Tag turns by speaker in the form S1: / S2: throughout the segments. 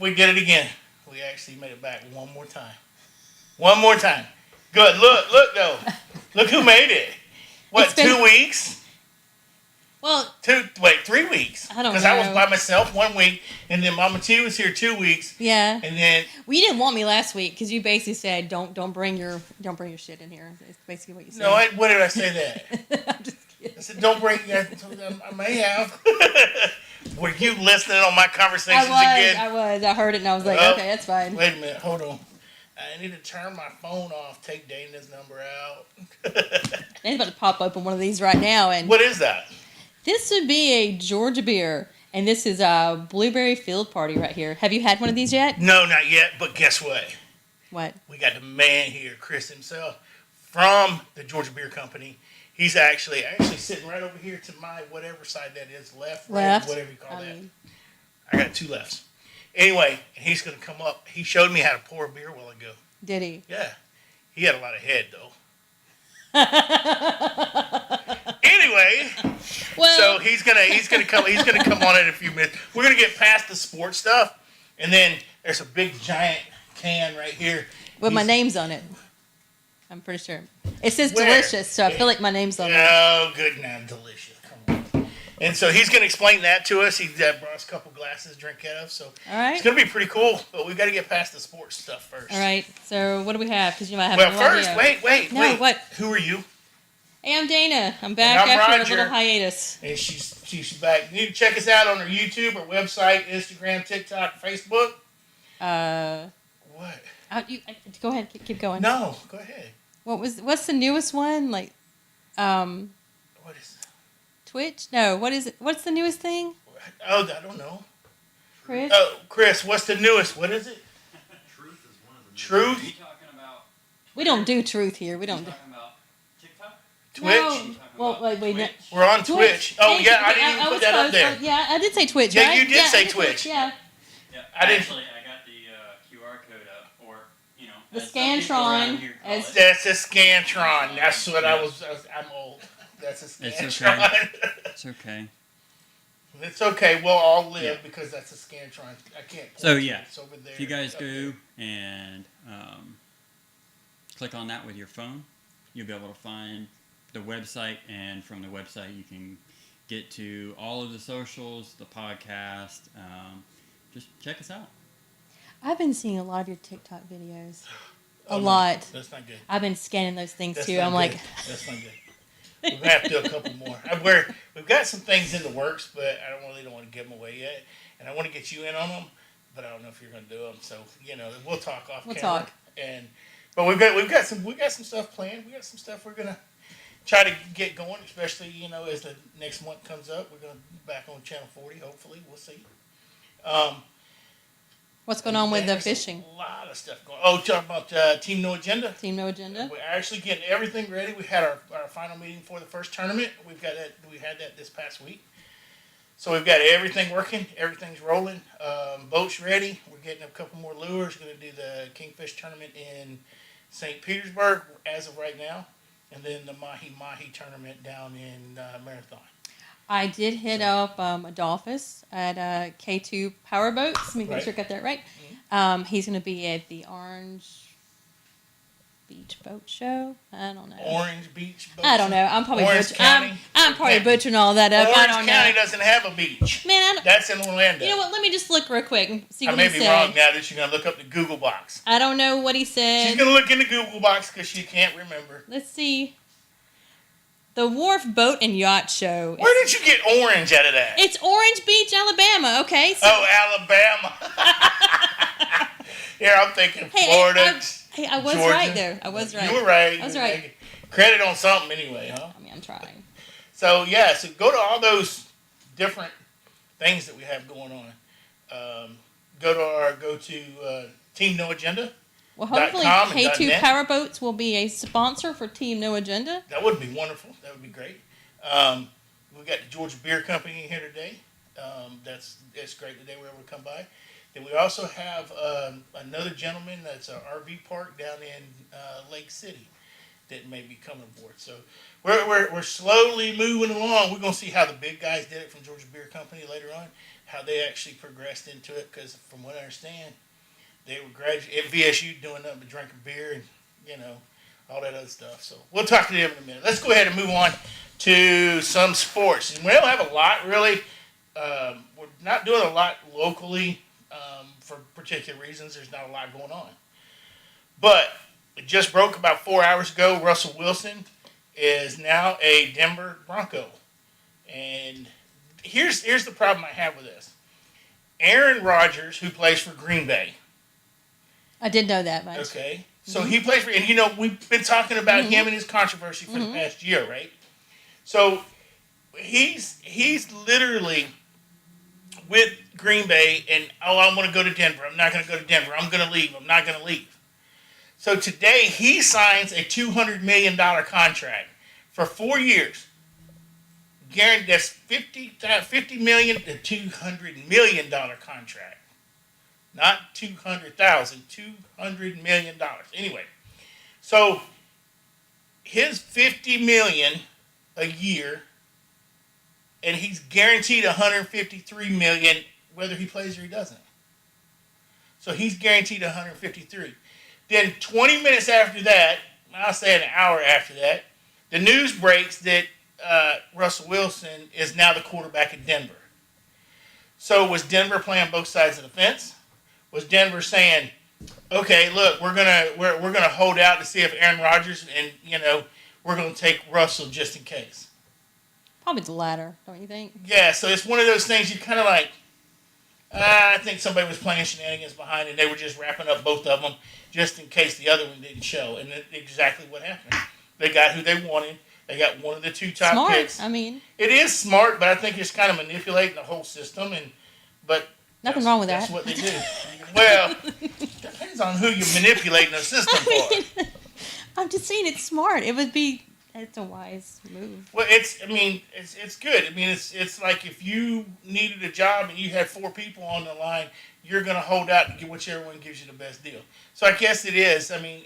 S1: we did it again. We actually made it back one more time. One more time. Good. Look though. Look who made it. What, 2 weeks?
S2: Well,
S1: 3 weeks.
S2: I don't know.
S1: Because I was by myself 1 week, and then Mama T was here 2 weeks.
S2: Yeah.
S1: And then
S2: you didn't want me last week because you basically said don't bring your shit in here. It's basically what you said.
S1: No, what did I say that?
S2: I'm just kidding.
S1: I said don't bring. I may have. Were you listening on my conversations again?
S2: I was. I heard it and I was like, okay, that's fine.
S1: Wait a minute. Hold on. I need to turn my phone off. Take Dana's number out.
S2: Dana's about to pop open one of these right now. And
S1: what is that?
S2: This would be a Georgia beer, and this is a Blueberry Field Party right here. Have you had one of these yet?
S1: No, not yet, but guess what?
S2: What?
S1: We got the man here, Chris himself, from the Georgia Beer Company. He's actually sitting right over here to my whatever side that is, left, right, whatever you call that. I got 2 lefts. Anyway, he's going to come up. He showed me how to pour a beer a while ago.
S2: Did he?
S1: Yeah. He had a lot of head, though. Anyway, so he's gonna come on in a few minutes. We're gonna get past the sports stuff, and then there's a big giant can right here
S2: with my name's on it. I'm pretty sure it says
S1: Where?
S2: delicious, so I feel like my name's on it.
S1: Oh, good now, delicious. Come on. And so he's gonna explain that to us. He brought us a couple glasses to drink out of, so
S2: all right,
S1: it's gonna be pretty cool. But we've got to get past the sports stuff first.
S2: All right. So what do we have? Because I have
S1: no
S2: first,
S1: idea. wait.
S2: No, what?
S1: Who are you?
S2: Hey, I'm Dana. I'm back after a little hiatus.
S1: And she's back. You need to check us out on our YouTube, our website, Instagram, TikTok, Facebook. What?
S2: Go ahead. Keep going.
S1: No, go ahead.
S2: What's the newest one? Like,
S1: what is that?
S2: Twitch? No. What is it? What's the newest thing?
S1: Oh, I don't know.
S2: Chris?
S1: Oh, Chris, what's the newest? What is it?
S3: Truth is one of the
S1: Truth?
S3: What are you talking about?
S2: We don't do truth here. We don't do.
S1: Twitch?
S2: No. Well, wait.
S3: Twitch?
S1: We're on Twitch. Oh, yeah, I didn't even put that up there.
S2: Yeah, I did say Twitch,
S1: yeah,
S2: right?
S1: you did say Twitch.
S2: Yeah.
S3: I got the QR code up, or,
S2: the Scantron.
S1: That's a Scantron. That's what I'm old. That's a Scantron.
S3: It's okay.
S1: It's okay. We'll all live because that's a Scantron. I can't.
S3: So, yeah,
S1: it's over there,
S3: if you guys go and click on that with your phone, you'll be able to find the website, and from the website you can get to all of the socials, the podcast. Just check us out.
S2: I've been seeing a lot of your TikTok videos. A lot.
S1: That's not good.
S2: I've been scanning those things
S1: That's
S2: too.
S1: not
S2: I'm
S1: good.
S2: like,
S1: that's not good. We're gonna have to do a couple more. We've got some things in the works, but I don't want to give them away yet, and I want to get you in on them, but I don't know if you're gonna do them. So we'll talk off camera.
S2: Talk.
S1: But we've got some stuff planned. We got some stuff we're gonna try to get going, especially as the next month comes up. We're gonna be back on Channel 40. Hopefully, we'll see.
S2: what's going on with the fishing?
S1: A lot of stuff going on. Oh, talking about Team No Agenda.
S2: Team No Agenda.
S1: We're actually getting everything ready. We had our final meeting for the first tournament. We had that this past week. So we've got everything working. Everything's rolling. Boats ready. We're getting a couple more lures. We're going to do the Kingfish tournament in St. Petersburg as of right now. And then the Mahi Mahi tournament down in Marathon.
S2: I did hit up Adolphus at K2 Powerboats. Let me make sure I got that right.
S1: Mm-hmm.
S2: He's going to be at the Orange Beach Boat Show. I don't know.
S1: Orange Beach Boat
S2: I don't know. I'm probably
S1: County.
S2: I'm probably butchering all that up. I don't
S1: Orange
S2: know.
S1: County doesn't have a beach.
S2: Man,
S1: that's in Orlando.
S2: You know what? Let me just look real quick and see
S1: I
S2: what
S1: may
S2: he
S1: be
S2: said.
S1: wrong now that you're going to look up the Google box.
S2: I don't know what he said.
S1: She's going to look in the Google box because she can't remember.
S2: Let's see. The Wharf Boat and Yacht Show.
S1: Where did you get orange out of that?
S2: It's Orange Beach, Alabama. Okay. So,
S1: Alabama. Here, I'm thinking Florida.
S2: I was
S1: Georgia.
S2: Right there. I was right.
S1: You were right.
S2: I was right.
S1: Credit on something anyway, huh?
S2: I mean, I'm trying.
S1: So, yeah. So, go to all those different things that we have going on. Go to Team No Agenda.
S2: Well, hopefully K2 Powerboats will be a sponsor for Team No Agenda.
S1: That would be wonderful. That would be great. We've got the Georgia Beer Company here today. That's great that they were able to come by. Then we also have another gentleman that's an RV park down in Lake City that may be coming aboard. So we're slowly moving along. We're going to see how the big guys did it from Georgia Beer Company later on, how they actually progressed into it. Because from what I understand, they were graduate at VSU doing nothing but drinking beer and all that other stuff. So we'll talk to them in a minute. Let's go ahead and move on to some sports. And we don't have a lot really. We're not doing a lot locally for particular reasons. There's not a lot going on. But it just broke about 4 hours ago. Russell Wilson is now a Denver Bronco. And here's the problem I have with this. Aaron Rodgers, who plays for Green Bay.
S2: I did know that much.
S1: Okay. So he plays for, and we've been talking about him and his controversy for the past year, right? So he's literally with Green Bay, and I want to go to Denver. I'm not going to go to Denver. I'm going to leave. I'm not going to leave. So today he signs a $200 million contract for 4 years. Guaranteed, that's $50 million to $200 million contract. Not 200,000, $200 million. Anyway, so his $50 million a year, and he's guaranteed $153 million whether he plays or he doesn't. So he's guaranteed $153. Then 20 minutes after that, I'll say an hour after that, the news breaks that Russell Wilson is now the quarterback in Denver. So was Denver playing both sides of the fence? Was Denver saying, okay, look, we're gonna hold out to see if Aaron Rodgers and we're gonna take Russell just in case?
S2: Probably the latter, don't you think?
S1: Yeah, so it's one of those things you kind of like. I think somebody was playing shenanigans behind it. They were just wrapping up both of them just in case the other one didn't show, and that's exactly what happened. They got who they wanted. They got one of the two top
S2: Smart.
S1: picks.
S2: I mean,
S1: it is smart, but I think it's kind of manipulating the whole system. But
S2: nothing wrong with
S1: that's
S2: that.
S1: what they do. Well, depends on who you're manipulating the system for.
S2: I'm just saying it's smart. It's a wise move.
S1: Well, it's good. I mean, it's like if you needed a job and you had 4 people on the line, you're going to hold out to get whichever one gives you the best deal. So I guess it is. I mean,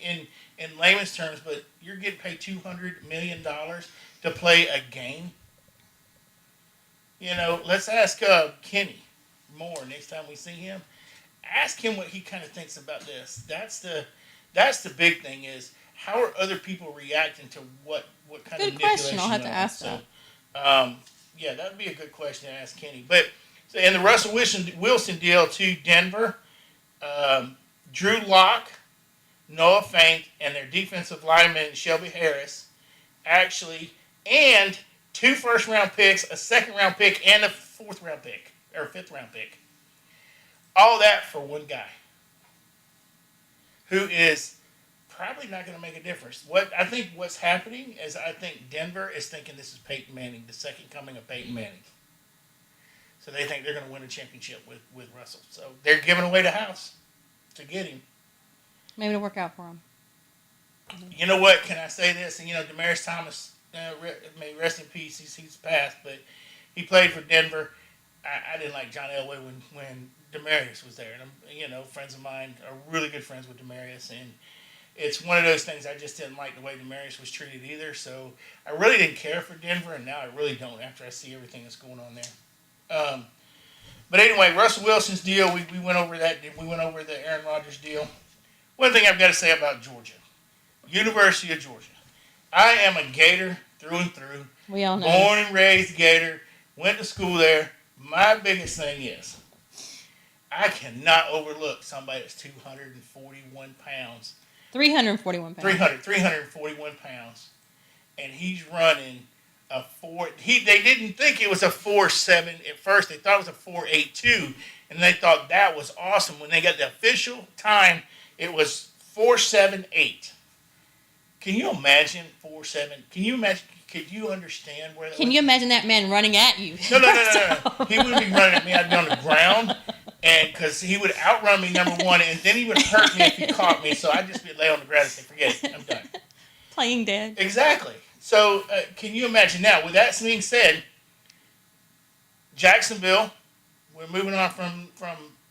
S1: in layman's terms, but you're getting paid $200 million to play a game. Let's ask Kenny Moore next time we see him. Ask him what he kind of thinks about this. That's the big thing is how are other people reacting to what kind of
S2: good question. I'll have to ask
S1: that.
S2: that.
S1: Yeah, that would be a good question to ask Kenny. But so in the Russell Wilson deal to Denver, Drew Lock, Noah Fant, and their defensive lineman Shelby Harris, actually, and 2 first-round picks, a second-round pick, and a 4th-round pick or 5th-round pick. All that for one guy who is probably not going to make a difference. What's happening is I think Denver is thinking this is Peyton Manning, the second coming of Peyton Manning. So they think they're going to win a championship with Russell. So they're giving away the house to get him.
S2: Maybe it'll work out for him.
S1: You know what? Can I say this? And Demaryius Thomas, may rest in peace. He's passed, but he played for Denver. I didn't like John Elway when Demaryius was there, and friends of mine are really good friends with Demaryius, and it's one of those things I just didn't like the way Demaryius was treated either. So I really didn't care for Denver, and now I really don't after I see everything that's going on there. But anyway, Russell Wilson's deal, we went over that. We went over the Aaron Rodgers deal. One thing I've got to say about Georgia, University of Georgia. I am a Gator through and through.
S2: We all know.
S1: Born and raised Gator. Went to school there. My biggest thing is I cannot overlook somebody that's 241 pounds.
S2: 341 pounds.
S1: 341 pounds. And he's running a 4. They didn't think it was a 4.7 at first. They thought it was a 4.82. And they thought that was awesome. When they got the official time, it was 4.78. Can you imagine 4.7? Can you imagine? Could you understand where that
S2: Can
S1: was?
S2: you imagine that man running at you?
S1: No. He wouldn't be running at me. I'd be on the ground. And because he would outrun me, number one, and then he would hurt me if he caught me. So I'd just be lay on the ground and say, forget it, I'm done.
S2: Playing dead.
S1: Exactly. So can you imagine now? With that being said, Jacksonville, we're moving on from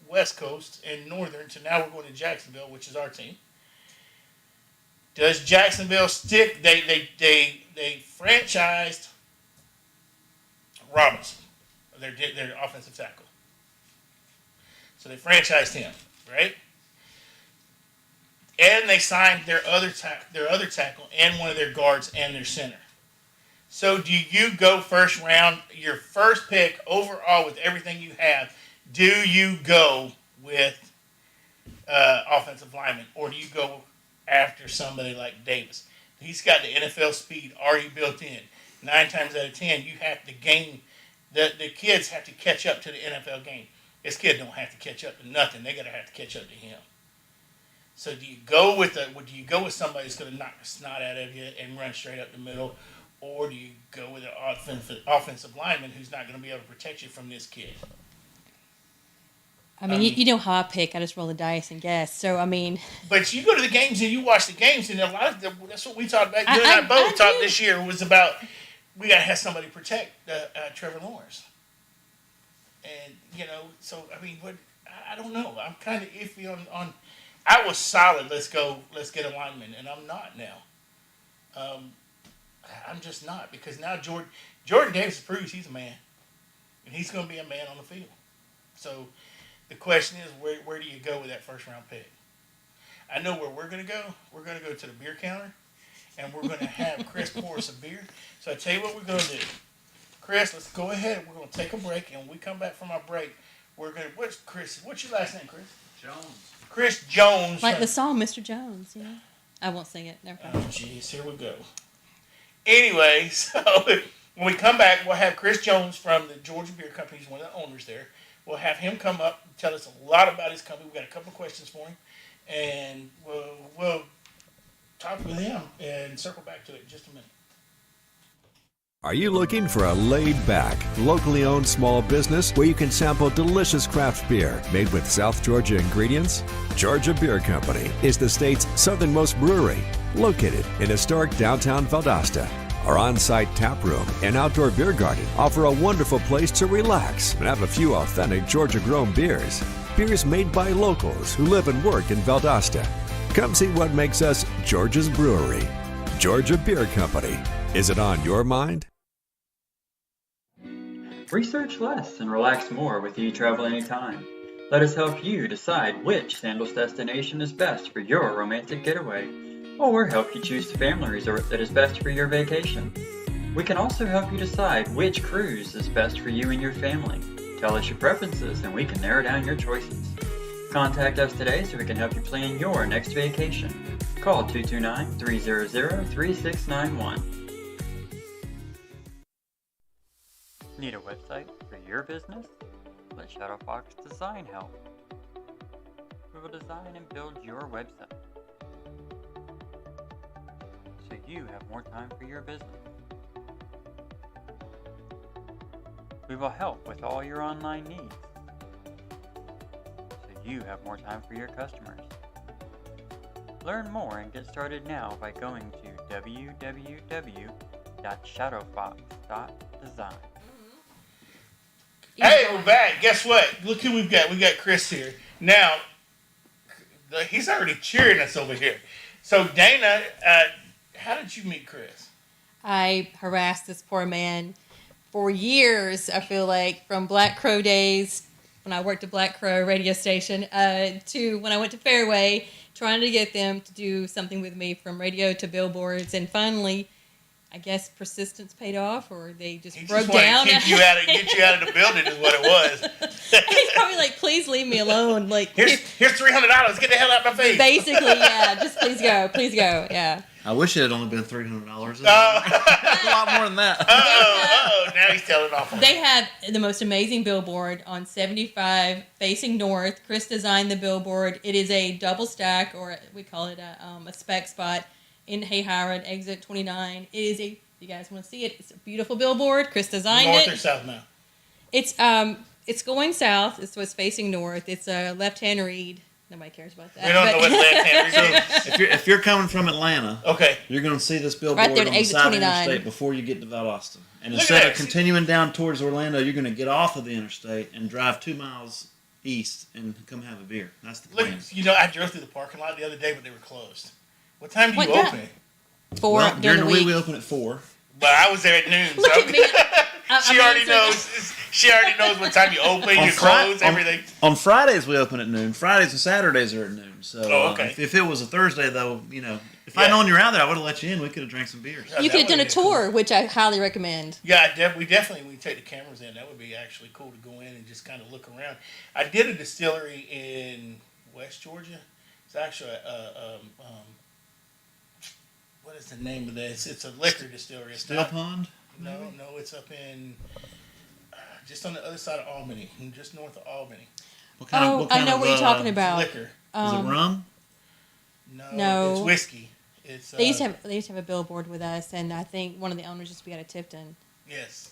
S1: West Coast and Northern to now we're going to Jacksonville, which is our team. Does Jacksonville stick? They franchised Robinson, their offensive tackle. So they franchised him, right? And they signed their other tackle and one of their guards and their center. So do you go first round, your first pick overall with everything you have? Do you go with offensive lineman, or do you go after somebody like Davis? He's got the NFL speed already built in. 9 times out of 10, you have to gain. The kids have to catch up to the NFL game. This kid don't have to catch up to nothing. They gotta have to catch up to him. So do you go with somebody that's gonna knock the snot out of you and run straight up the middle, or do you go with an offensive lineman who's not gonna be able to protect you from this kid?
S2: I mean, you know how I pick. I just roll the dice and guess. So, I mean.
S1: But you go to the games and you watch the games, and that's what we talked about. You and I both talked this year was about we got to have somebody protect Trevor Lawrence. And, so, I mean, I don't know. I'm kind of iffy on. I was solid. Let's get a lineman, and I'm not now. I'm just not, because now Jordan Davis proves he's a man, and he's going to be a man on the field. So the question is, where do you go with that first round pick? I know where we're going to go. We're going to go to the beer counter, and we're going to have Chris pour us a beer. So I tell you what we're going to do. Chris, let's go ahead. We're going to take a break, and when we come back from our break, we're going to. What's your last name, Chris?
S4: Jones.
S1: Chris Jones.
S2: Like the song, Mr. Jones, I won't sing it. Never mind.
S1: Oh, jeez. Here we go. Anyway, so when we come back, we'll have Chris Jones from the Georgia Beer Company. He's one of the owners there. We'll have him come up and tell us a lot about his company. We've got a couple of questions for him. And we'll talk with him and circle back to it in just a minute.
S5: Are you looking for a laid-back, locally owned small business where you can sample delicious craft beer made with South Georgia ingredients? Georgia Beer Company is the state's southernmost brewery, located in historic downtown Valdosta. Our on-site tap room and outdoor beer garden offer a wonderful place to relax and have a few authentic Georgia-grown beers. Beers made by locals who live and work in Valdosta. Come see what makes us Georgia's brewery. Georgia Beer Company. Is it on your mind?
S6: Research less and relax more with eTravel Anytime. Let us help you decide which Sandals destination is best for your romantic getaway, or help you choose the family resort that is best for your vacation. We can also help you decide which cruise is best for you and your family. Tell us your preferences and we can narrow down your choices. Contact us today so we can help you plan your next vacation. Call 229-300-3691. Need a website for your business? Let Shadowfox Design help. We will design and build your website so you have more time for your business. We will help with all your online needs so you have more time for your customers. Learn more and get started now by going to www.shadowfox.design.
S1: Hey, we're back. Guess what? Look who we've got. We got Chris here. Now, he's already cheering us over here. So, Dana, how did you meet Chris?
S2: I harassed this poor man for years, I feel like, from Black Crow days, when I worked at Black Crow radio station, to when I went to Fairway, trying to get them to do something with me from radio to billboards. And finally, I guess persistence paid off, or they just broke down.
S1: Get you out of the building is what it was.
S2: He's probably like, please leave me alone. Like,
S1: here's $300. Get the hell out of my face.
S2: Basically, yeah. Just please go, yeah.
S4: I wish it had only been $300. It's a lot more than that.
S1: Now he's telling off.
S2: They have the most amazing billboard on 75 facing north. Chris designed the billboard. It is a double stack, or we call it a spec spot, in Hayhire at exit 29. It is you guys want to see it? It's a beautiful billboard. Chris designed
S1: North
S2: it.
S1: or south now?
S2: It's going south. So it's facing north. It's a left-hand read. Nobody cares about that.
S1: We don't know what left-hand read is.
S4: If you're coming from Atlanta,
S1: okay,
S4: you're going to see this billboard
S2: right there
S4: on the
S2: exit
S4: side of the
S2: 29.
S4: interstate before you get to Valdosta. And
S1: Look
S4: instead
S1: at
S4: of
S1: that.
S4: continuing down towards Orlando, you're going to get off of the interstate and drive 2 miles east and come have a beer. That's the
S1: look.
S4: plan.
S1: I drove through the parking lot the other day, but they were closed. What time do you
S2: What
S1: open it?
S2: 4
S4: Well,
S2: during
S4: during
S2: the
S4: the
S2: week.
S4: week we open at 4.
S1: But I was there at noon.
S2: Look
S1: so
S2: at me.
S1: she
S2: I'm
S1: already
S2: answering-
S1: knows. She already knows what time you open,
S4: On
S1: you close, everything.
S4: On Fridays we open at noon. Fridays and Saturdays are at noon. So
S1: okay.
S4: If it was a Thursday though, if I'd known you were out there, I would have let you in. We could have drank some beers.
S2: You could have done a tour, which I highly recommend.
S1: Yeah, we definitely, when you take the cameras in, that would be actually cool to go in and just kind of look around. I did a distillery in West Georgia. It's actually what is the name of this? It's a liquor distillery. It's
S4: Still
S1: not,
S4: Pond?
S1: No, it's up in just on the other side of Albany, just north of Albany.
S4: What kind of
S2: I know what you're talking about.
S1: Liquor.
S4: Is it rum?
S1: No, it's whiskey. It's
S2: they used to have a billboard with us, and I think one of the owners used to be out of Tifton.
S1: Yes.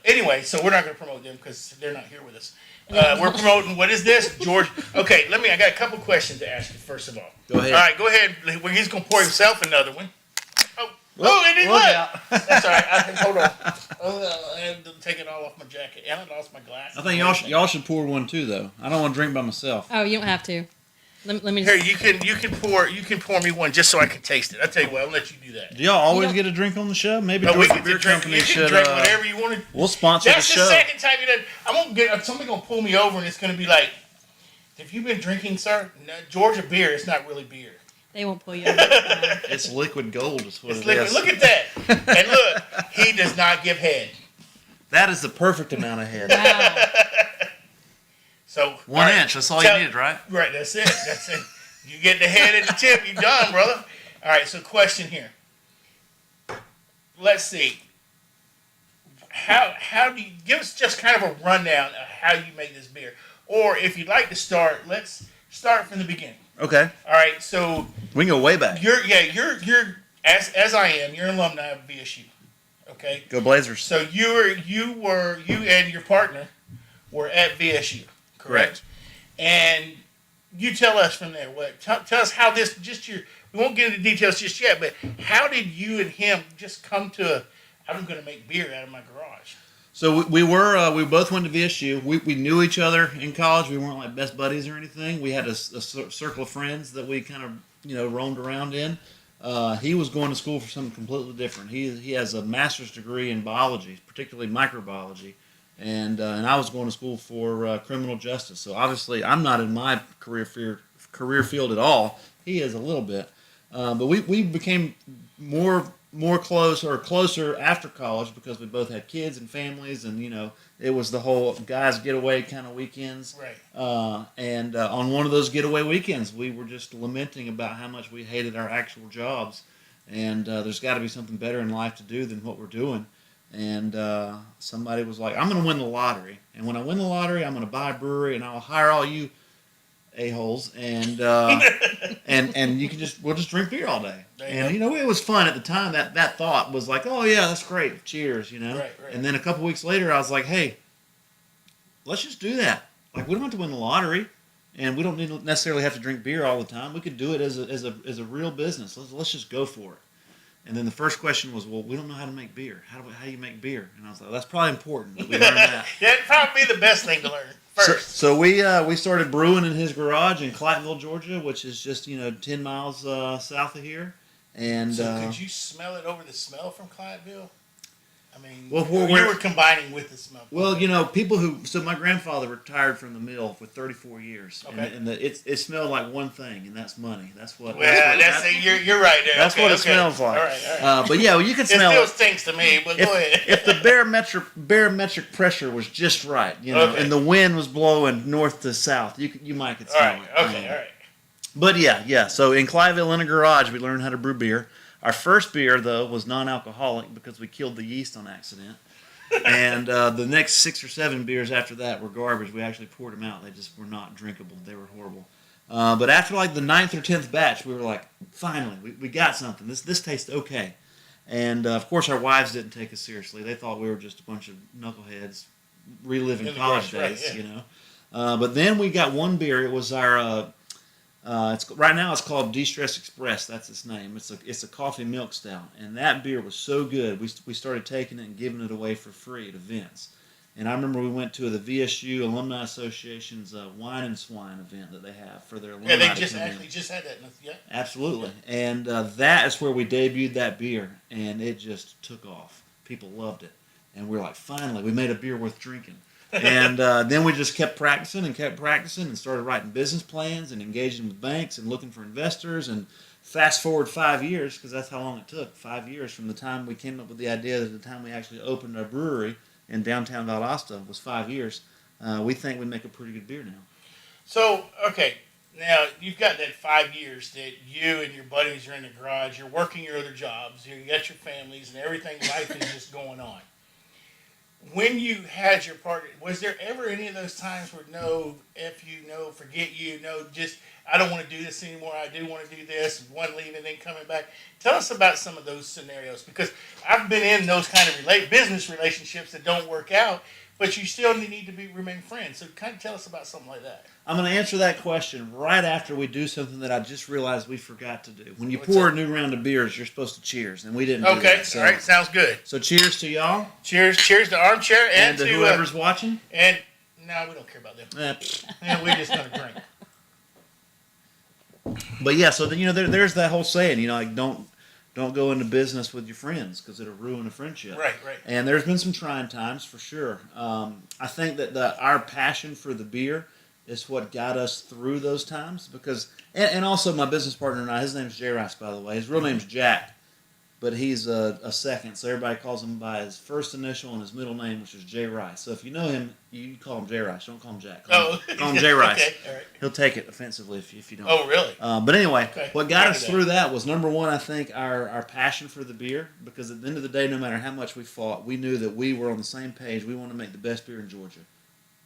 S2: Anyway,
S1: so we're not going to promote them because they're not here with us. We're promoting, what is this? George. Okay, I got a couple questions to ask you first of all.
S4: Go ahead.
S1: All right, go ahead. He's going to pour himself another one. And he
S4: look
S1: went.
S4: out.
S1: That's all right. Hold on. I had to take it all off my jacket. And I lost my glass.
S4: I think y'all should pour one too, though. I don't want to drink by myself.
S2: Oh, you don't have to. Let me.
S1: Here, you can pour me one just so I can taste it. I tell you what, I'll let you do that.
S4: Do y'all always get a drink on the show? Maybe
S1: We
S4: Georgia
S1: get
S4: Beer
S1: to drink.
S4: Company
S1: You can
S4: should.
S1: drink whatever you want to.
S4: We'll sponsor
S1: That's
S4: the
S1: the
S4: show.
S1: second time you done. I'm gonna get somebody gonna pull me over and it's gonna be like, "Have you been drinking, sir? No, Georgia beer. It's not really beer.
S2: They won't pull you over.
S4: It's liquid gold, is what
S1: It's
S4: it
S1: liquid.
S4: is.
S1: Look at that. And look, he does not give head.
S4: That is the perfect amount of head.
S2: Wow.
S1: So
S4: 1 inch. That's all you needed, right?
S1: Right. That's it. You get the head and the tip. You done, brother. All right. So question here. Let's see. How do you give us just kind of a rundown of how you make this beer, or if you'd like to start, let's start from the beginning.
S4: Okay.
S1: All right. So
S4: We can go way back.
S1: you're as I am. You're an alumni of VSU. Okay.
S4: Go Blazers.
S1: So you and your partner were at VSU, correct? And you tell us from there. Tell us how this we won't get into details just yet, but how did you and him just come to I'm going to make beer out of my garage?
S4: So we both went to VSU. We knew each other in college. We weren't like best buddies or anything. We had a circle of friends that we kind of roamed around in. He was going to school for something completely different. He has a master's degree in biology, particularly microbiology, and I was going to school for criminal justice. So obviously I'm not in my career field at all. He is a little bit, but we became closer after college because we both had kids and families, and it was the whole guys getaway kind of weekends.
S1: Right.
S4: And on one of those getaway weekends, we were just lamenting about how much we hated our actual jobs, and there's got to be something better in life to do than what we're doing. And somebody was like, "I'm going to win the lottery, and when I win the lottery, I'm going to buy a brewery, and I'll hire all you a-holes, and and we'll just drink beer all day." And it was fun at the time. That thought was like, "Oh yeah, that's great. Cheers,"
S1: Right.
S4: And then a couple weeks later, I was like, "Hey, let's just do that. Like, we don't have to win the lottery, and we don't necessarily have to drink beer all the time. We could do it as a real business. Let's just go for it." And then the first question was, "Well, we don't know how to make beer. How do you make beer?" And I was like, "That's probably important that we learn that."
S1: That'd probably be the best thing to learn first.
S4: So we started brewing in his garage in Claytonville, Georgia, which is just 10 miles south of here. And
S1: So could you smell it over the smell from Clydentville? I mean,
S4: Well,
S1: you were combining with the smell.
S4: Well, so my grandfather retired from the mill for 34 years,
S1: Okay.
S4: and it smelled like one thing, and that's money. You're
S1: you're right there.
S4: That's what it smells like.
S1: All right.
S4: But yeah, you can
S1: It
S4: smell
S1: still
S4: it.
S1: stinks to me, but go ahead.
S4: If the barometric pressure was just right,
S1: Okay.
S4: and the wind was blowing north to south, you might could
S1: All
S4: smell
S1: right.
S4: it.
S1: Okay. All right.
S4: But yeah. So in Cliveville, in a garage, we learned how to brew beer. Our first beer, though, was non-alcoholic because we killed the yeast on accident. And the next 6 or 7 beers after that were garbage. We actually poured them out. They just were not drinkable. They were horrible. But after like the 9th or 10th batch, we were like, finally, we got something. This tastes okay. And of course, our wives didn't take us seriously. They thought we were just a bunch of knuckleheads reliving college days, But then we got one beer. It was our right now it's called De-Stress Express. That's its name. It's a coffee milk stout, and that beer was so good. We started taking it and giving it away for free at events. And I remember we went to the VSU Alumni Association's Wine and Swine event that they have for their alumni.
S1: Yeah, they just
S4: to come in.
S1: actually just had that. Yeah.
S4: Absolutely, and that is where we debuted that beer, and it just took off. People loved it, And we're like, finally, we made a beer worth drinking. And then we just kept practicing and started writing business plans and engaging with banks and looking for investors. And fast forward 5 years, because that's how long it took, 5 years from the time we came up with the idea to the time we actually opened our brewery in downtown Valdosta was 5 years. We think we make a pretty good beer now.
S1: So, okay, now you've got that 5 years that you and your buddies are in the garage, you're working your other jobs, you got your families and everything, life is just going on. When you had your partner, was there ever any of those times where no, F you, no, forget you, no, just, I don't want to do this anymore, I do want to do this, and one leaving and then coming back? Tell us about some of those scenarios, because I've been in those kind of business relationships that don't work out, but you still need to remain friends. So kind of tell us about something like that.
S4: I'm going to answer that question right after we do something that I just realized we forgot to do. When you
S1: What's
S4: pour
S1: that?
S4: a new round of beers, you're supposed to cheers, and we didn't do
S1: Okay,
S4: that. So,
S1: all right, sounds good.
S4: So cheers to y'all.
S1: Cheers to Armchair
S4: And
S1: to
S4: to whoever's watching.
S1: and no, we don't care about them.
S4: Pfft.
S1: Man, we're just gonna drink.
S4: But yeah, so then, there's that whole saying, like don't go into business with your friends because it'll ruin a friendship.
S1: Right.
S4: And there's been some trying times for sure. I think that our passion for the beer is what got us through those times because, and also my business partner and I, his name's Jay Rice, by the way. His real name's Jack, but he's a second, so everybody calls him by his first initial and his middle name, which is Jay Rice. So if you know him, you call him Jay Rice. Don't call him Jack. Call him Jay Rice.
S1: Okay, all right.
S4: He'll take it offensively if you don't.
S1: Oh, really?
S4: But anyway,
S1: Okay.
S4: what got us
S1: Remember that.
S4: through that was, number one, I think, our passion for the beer. Because at the end of the day, no matter how much we fought, we knew that we were on the same page. We want to make the best beer in Georgia,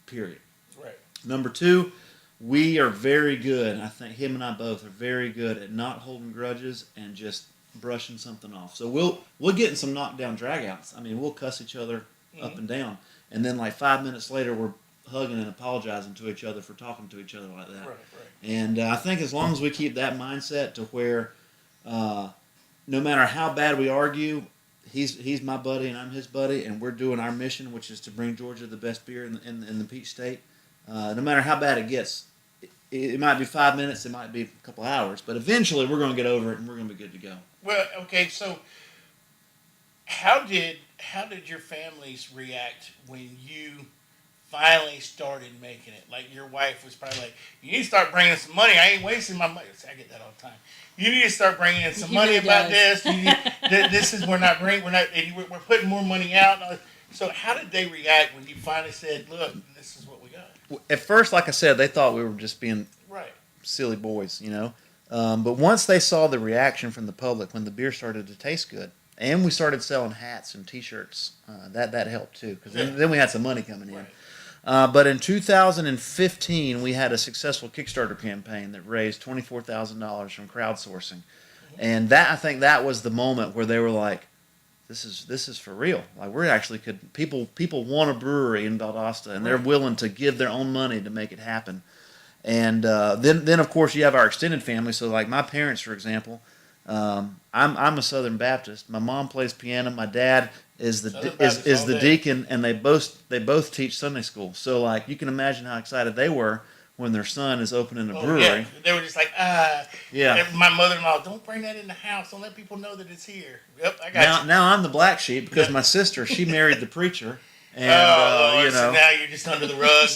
S4: period.
S1: Right.
S4: Number two, we are very good. I think him and I both are very good at not holding grudges and just brushing something off. So we'll get in some knockdown dragouts. I mean, we'll cuss each other up and down. And then like 5 minutes later, we're hugging and apologizing to each other for talking to each other like that.
S1: Right.
S4: And I think as long as we keep that mindset to where no matter how bad we argue, he's my buddy and I'm his buddy, and we're doing our mission, which is to bring Georgia the best beer in the Peach State. No matter how bad it gets, it might be 5 minutes, it might be a couple hours, but eventually we're going to get over it and we're going to be good to go.
S1: Well, okay. So, how did your families react when you finally started making it? Like your wife was probably like, "You need to start bringing some money. I ain't wasting my money." I get that all the time. You need to start bringing in some
S2: He
S1: money
S2: really
S1: about
S2: does.
S1: this. This is we're not putting more money out. So, how did they react when you finally said, "Look, this is what we got"?
S4: At first, like I said, they thought we were just being
S1: Right.
S4: silly boys, But once they saw the reaction from the public when the beer started to taste good, and we started selling hats and T-shirts, that helped too, because then we had some money coming in.
S1: Right.
S4: But in 2015, we had a successful Kickstarter campaign that raised $24,000 from crowdsourcing, and I think that was the moment where they were like, "This is for real. Like we're actually people want a brewery in Valdosta, and they're willing to give their own money to make it happen." And then of course you have our extended family. So like my parents, for example, I'm a Southern Baptist. My mom plays piano. My dad is the deacon, and they both teach Sunday school. So like you can imagine how excited they were when their son is opening a brewery.
S1: Yeah. They were just like,
S4: Yeah.
S1: My mother-in-law, don't bring that in the house. Don't let people know that it's here. Yep, I got you.
S4: Now I'm the black sheep because my sister, she married the preacher. And,
S1: so now you're just under the rug.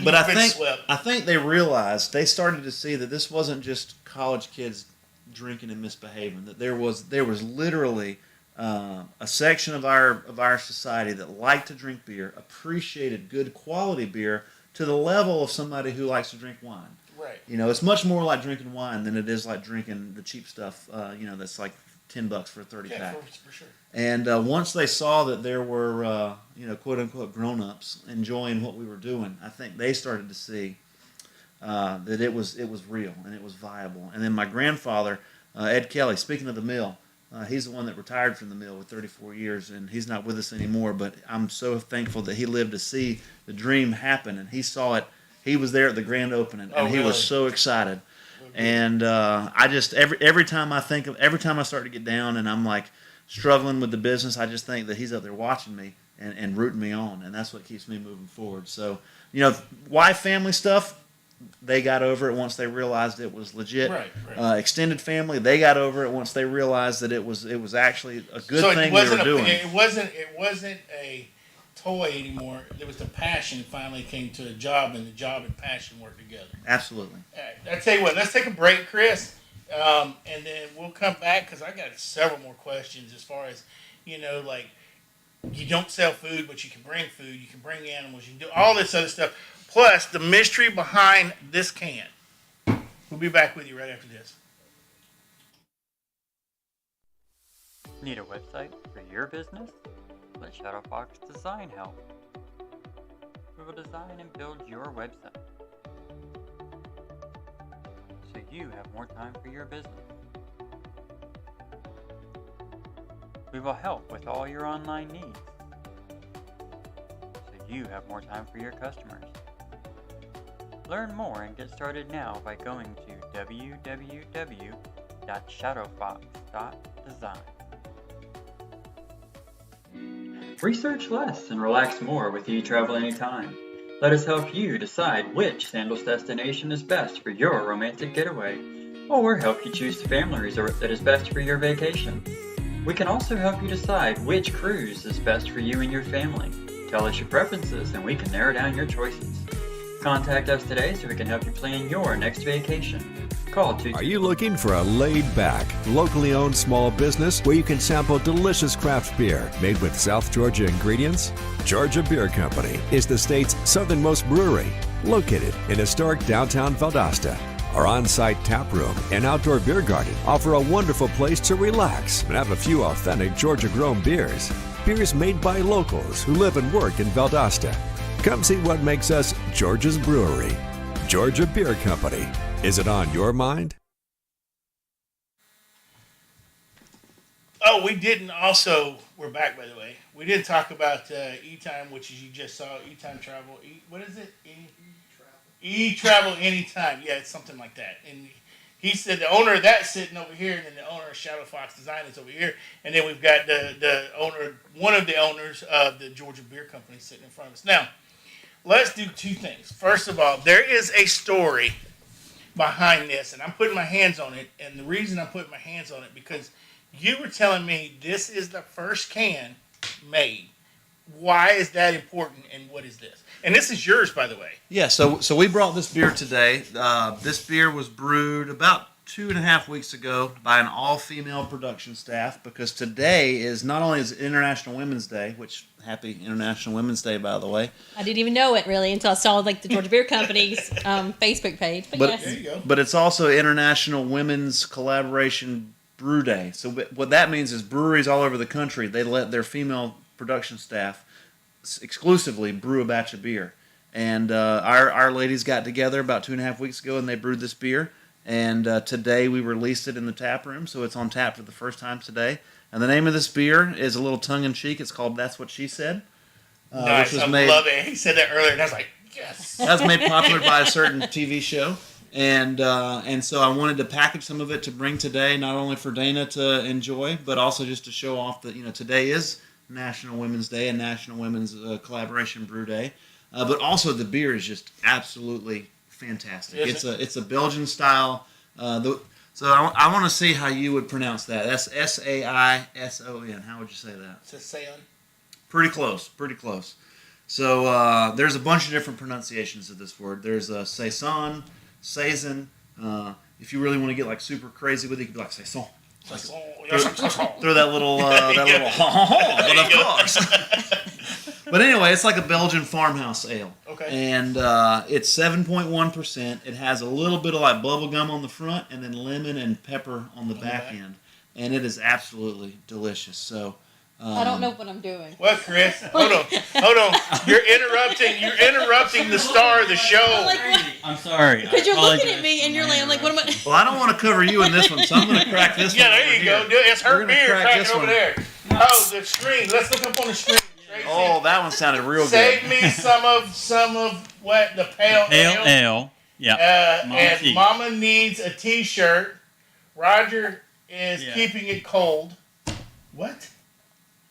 S4: But
S1: You've been swept.
S4: I think they realized, they started to see that this wasn't just college kids drinking and misbehaving. That there was literally a section of our society that liked to drink beer, appreciated good quality beer to the level of somebody who likes to drink wine.
S1: Right.
S4: It's much more like drinking wine than it is like drinking the cheap stuff. That's like $10 for a 30 pack.
S1: Yeah, for sure.
S4: And once they saw that there were, quote unquote, grown-ups enjoying what we were doing, I think they started to see that it was real and it was viable. And then my grandfather, Ed Kelly, speaking of the mill, he's the one that retired from the mill with 34 years, and he's not with us anymore. But I'm so thankful that he lived to see the dream happen, and he saw it. He was there at the grand opening, and he was so excited. And I just every time I start to get down and I'm like struggling with the business, I just think that he's up there watching me and rooting me on, and that's what keeps me moving forward. So wife, family stuff, they got over it once they realized it was legit.
S1: Right.
S4: Extended family, they got over it once they realized that it was actually a good
S1: So
S4: thing they were doing.
S1: It wasn't a toy anymore. There was the passion finally came to a job, and the job and passion worked together.
S4: Absolutely.
S1: All right, I tell you what, let's take a break, Chris, and then we'll come back because I got several more questions as far as, like you don't sell food, but you can bring food, you can bring animals, you can do all this other stuff, plus the mystery behind this can. We'll be back with you right after this.
S6: Need a website for your business? Let Shadowfox Design help. We will design and build your website so you have more time for your business. We will help with all your online needs so you have more time for your customers. Learn more and get started now by going to www.shadowfox.design. Research less and relax more with eTravel Anytime. Let us help you decide which sandals destination is best for your romantic getaway, or help you choose the family resort that is best for your vacation. We can also help you decide which cruise is best for you and your family. Tell us your preferences and we can narrow down your choices. Contact us today so we can help you plan your next vacation. Call 2.
S5: Are you looking for a laid-back, locally owned small business where you can sample delicious craft beer made with South Georgia ingredients? Georgia Beer Company is the state's southernmost brewery, located in historic downtown Valdosta. Our on-site tap room and outdoor beer garden offer a wonderful place to relax and have a few authentic Georgia-grown beers. Beers made by locals who live and work in Valdosta. Come see what makes us Georgia's brewery. Georgia Beer Company. Is it on your mind?
S1: Oh, we didn't also, we're back by the way. We didn't talk about E-Time, which is you just saw, E-Time Travel. What is it? E-Travel Anytime. Yeah, it's something like that. And he said the owner of that's sitting over here, and then the owner of Shadow Fox Design is over here. And then we've got the owner, one of the owners of the Georgia Beer Company sitting in front of us. Now, let's do two things. First of all, there is a story behind this, and I'm putting my hands on it. And the reason I'm putting my hands on it, because you were telling me this is the first can made. Why is that important, and what is this? And this is yours, by the way.
S4: Yeah, so we brought this beer today. This beer was brewed about 2.5 weeks ago by an all-female production staff, because today is not only is International Women's Day, which happy International Women's Day, by the way.
S2: I didn't even know it really until I saw the Georgia Beer Company's Facebook page. But yes.
S1: There you go.
S4: But it's also International Women's Collaboration Brew Day. So what that means is breweries all over the country, they let their female production staff exclusively brew a batch of beer. And our ladies got together about 2.5 weeks ago, and they brewed this beer. And today we released it in the tap room, so it's on tap for the first time today. And the name of this beer is a little tongue-in-cheek. It's called That's What She Said.
S1: Nice.
S4: Which was
S1: I love it. He said that earlier, and I was like, yes.
S4: That was made popular by a certain TV show. And so I wanted to package some of it to bring today, not only for Dana to enjoy, but also just to show off that, today is National Women's Day and National Women's Collaboration Brew Day. But also the beer is just absolutely fantastic. It's a Belgian style. So I want to see how you would pronounce that. That's Saison. How would you say that?
S1: It's a Saison.
S4: Pretty close. So there's a bunch of different pronunciations of this word. There's saison, saison. If you really want to get like super crazy with it, you could be like saison. Throw that little but of course. But anyway, it's like a Belgian farmhouse ale.
S1: Okay.
S4: And it's 7.1%. It has a little bit of like bubble gum on the front, and then lemon and pepper on the back end. And it is absolutely delicious. So
S2: I don't know what I'm doing.
S1: What, Chris? Hold on. You're interrupting the star of the show.
S3: I'm sorry.
S2: Because you're looking at me and you're like, I'm like, what am I?
S4: Well, I don't want to cover you in this one, so I'm going to crack this one.
S1: Yeah, there you go. It's her beer cracking over there.
S3: No.
S1: Oh, the screen. Let's look up on the screen. Tracy.
S4: Oh, that one sounded real good.
S1: Save me some of what the pale
S3: ale. Yeah.
S1: And Mama needs a T-shirt. Roger is keeping it cold. What?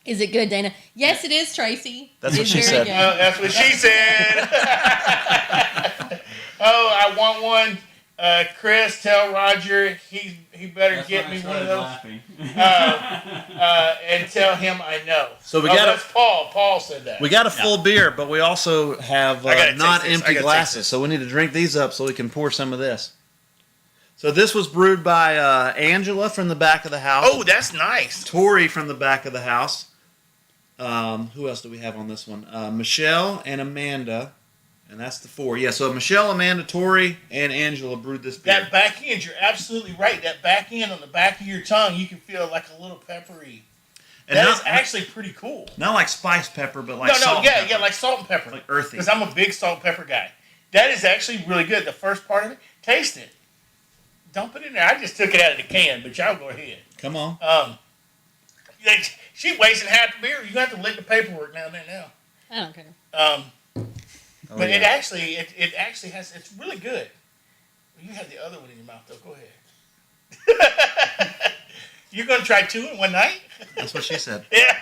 S2: Is it good, Dana? Yes, it is, Tracy.
S4: That's what
S2: It's
S4: she
S2: very
S4: said.
S2: good.
S1: Oh, that's what she said. Oh, I want one, Chris, tell Roger he better
S3: That's
S1: get
S3: when I
S1: me one of
S3: started
S1: those.
S3: laughing.
S1: And tell him I know.
S4: So we
S1: oh,
S4: got
S1: that's Paul. Paul said that.
S4: We got a full beer, but we also have
S1: I gotta
S4: not
S1: taste this. I
S4: empty
S1: gotta
S4: glasses,
S1: taste this.
S4: so we need to drink these up so we can pour some of this. So this was brewed by Angela from the back of the house.
S1: Oh, that's nice.
S4: Tori from the back of the house. Who else do we have on this one? Michelle and Amanda, and that's the 4. Yeah, so Michelle, Amanda, Tori, and Angela brewed this beer.
S1: That back end, you're absolutely right. That back end on the back of your tongue, you can feel like a little peppery.
S4: And
S1: That
S4: not,
S1: is actually pretty cool.
S4: not like spice pepper, but like
S1: No,
S4: salt
S1: yeah,
S4: pepper.
S1: yeah, like salt and pepper.
S4: Like earthy.
S1: Because I'm a big salt and pepper guy. That is actually really good. The first part of it, taste it. Dump it in there. I just took it out of the can, but y'all go ahead.
S4: Come on.
S1: She wasting half the beer. You have to lick the paperwork now and then now.
S2: I don't care.
S1: But
S4: yeah.
S1: it actually has. It's really good. You have the other one in your mouth though. Go ahead. You're gonna try 2 in one night?
S4: That's what she said.
S1: Yeah.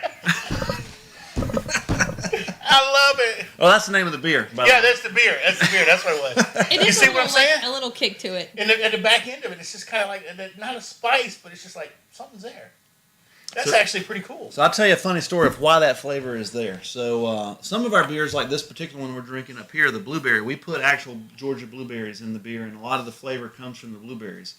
S1: I love it.
S4: Oh, that's the name of the beer. by the
S1: Yeah,
S4: way.
S1: that's the beer. That's the beer. That's what it was.
S2: It
S1: You
S2: is
S1: see
S2: a
S1: what I'm
S2: little, like,
S1: saying?
S2: a little kick to it.
S1: And at the back end of it, it's just kind of like not a spice, but it's just like something's there. That's
S4: So-
S1: actually pretty cool.
S4: So I'll tell you a funny story of why that flavor is there. So some of our beers, like this particular one we're drinking up here, the blueberry, we put actual Georgia blueberries in the beer, and a lot of the flavor comes from the blueberries.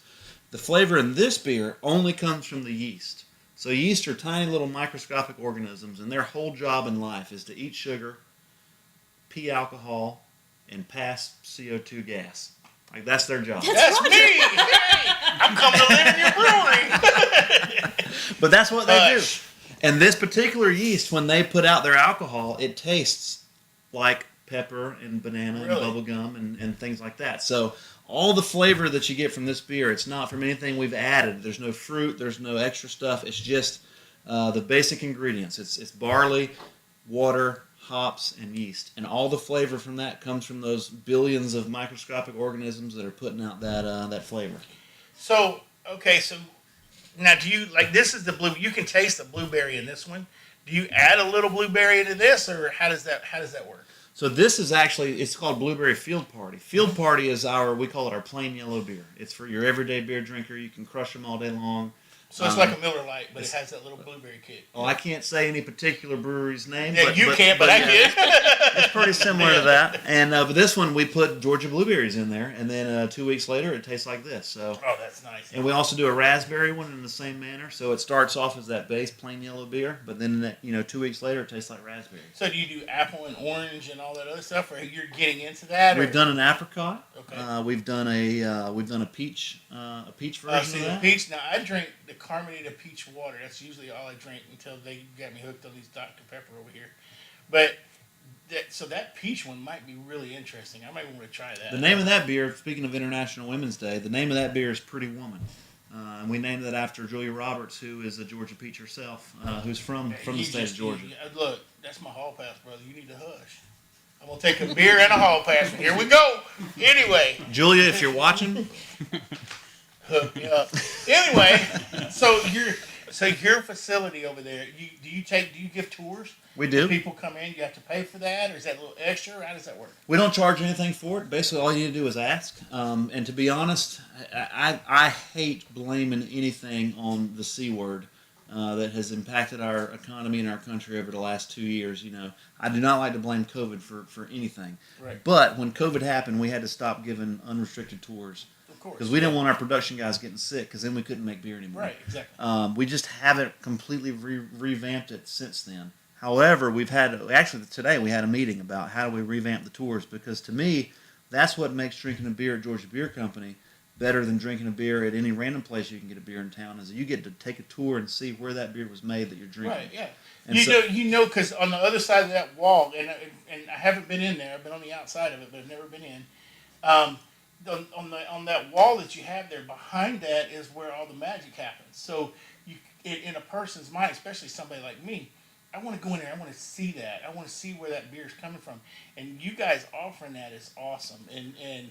S4: The flavor in this beer only comes from the yeast. So yeast are tiny little microscopic organisms, and their whole job in life is to eat sugar, pee alcohol, and pass CO2 gas. Like that's their job.
S1: That's me. Hey, I'm coming to live in your brewery.
S4: But that's what they
S1: Hush.
S4: do. And this particular yeast, when they put out their alcohol, it tastes like pepper and banana
S1: Really?
S4: and bubble gum and things like that. So all the flavor that you get from this beer, it's not from anything we've added. There's no fruit. There's no extra stuff. It's just the basic ingredients. It's barley, water, hops, and yeast. And all the flavor from that comes from those billions of microscopic organisms that are putting out that flavor.
S1: So okay, so now do you like this is the blue? You can taste the blueberry in this one. Do you add a little blueberry into this, or how does that work?
S4: So this is actually, it's called Blueberry Field Party. Field Party is we call it our plain yellow beer. It's for your everyday beer drinker. You can crush them all day long.
S1: So it's like a Miller Lite, but it has that little blueberry kick.
S4: Well, I can't say any particular brewery's name.
S1: Yeah, you can't, but I
S4: yeah,
S1: can.
S4: It's pretty similar to that. And but this one, we put Georgia blueberries in there. And then 2 weeks later, it tastes like this. So.
S1: Oh, that's nice.
S4: And we also do a raspberry one in the same manner. So it starts off as that base plain yellow beer. But then, 2 weeks later, it tastes like raspberry.
S1: So do you do apple and orange and all that other stuff, or you're getting into that? Or?
S4: We've done an apricot.
S1: Okay.
S4: We've done a peach version
S1: See
S4: of
S1: the
S4: that.
S1: peach. Now I drink the carbonated peach water. That's usually all I drink until they got me hooked on these Dr Pepper over here. But that peach one might be really interesting. I might want to try that.
S4: The name of that beer, speaking of International Women's Day, the name of that beer is Pretty Woman. And we named that after Julia Roberts, who is a Georgia peach herself, who's from the state of Georgia.
S1: Look, that's my hall pass, brother. You need to hush. I'm gonna take a beer and a hall pass. Here we go. Anyway.
S4: Julia, if you're watching,
S1: Hook me up. Anyway, so your facility over there, do you give tours?
S4: we do.
S1: People come in, you have to pay for that, or is that a little extra? Or how does that work?
S4: We don't charge anything for it. Basically, all you need to do is ask. And to be honest, I hate blaming anything on the C word that has impacted our economy and our country over the last 2 years. I do not like to blame COVID for anything.
S1: Right.
S4: But when COVID happened, we had to stop giving unrestricted tours.
S1: Of course.
S4: Because we didn't want our production guys getting sick, because then we couldn't make beer anymore.
S1: Right, exactly.
S4: We just haven't completely revamped it since then. However, today we had a meeting about how do we revamp the tours, because to me, that's what makes drinking a beer at Georgia Beer Company better than drinking a beer at any random place you can get a beer in town, is that you get to take a tour and see where that beer was made that you're drinking.
S1: Right, yeah.
S4: And
S1: Because on the other side of that wall, and I haven't been in there. I've been on the outside of it, but I've never been in. On that wall that you have there, behind that is where all the magic happens. So in a person's mind, especially somebody like me, I want to go in there. I want to see that. I want to see where that beer is coming from. And you guys offering that is awesome. And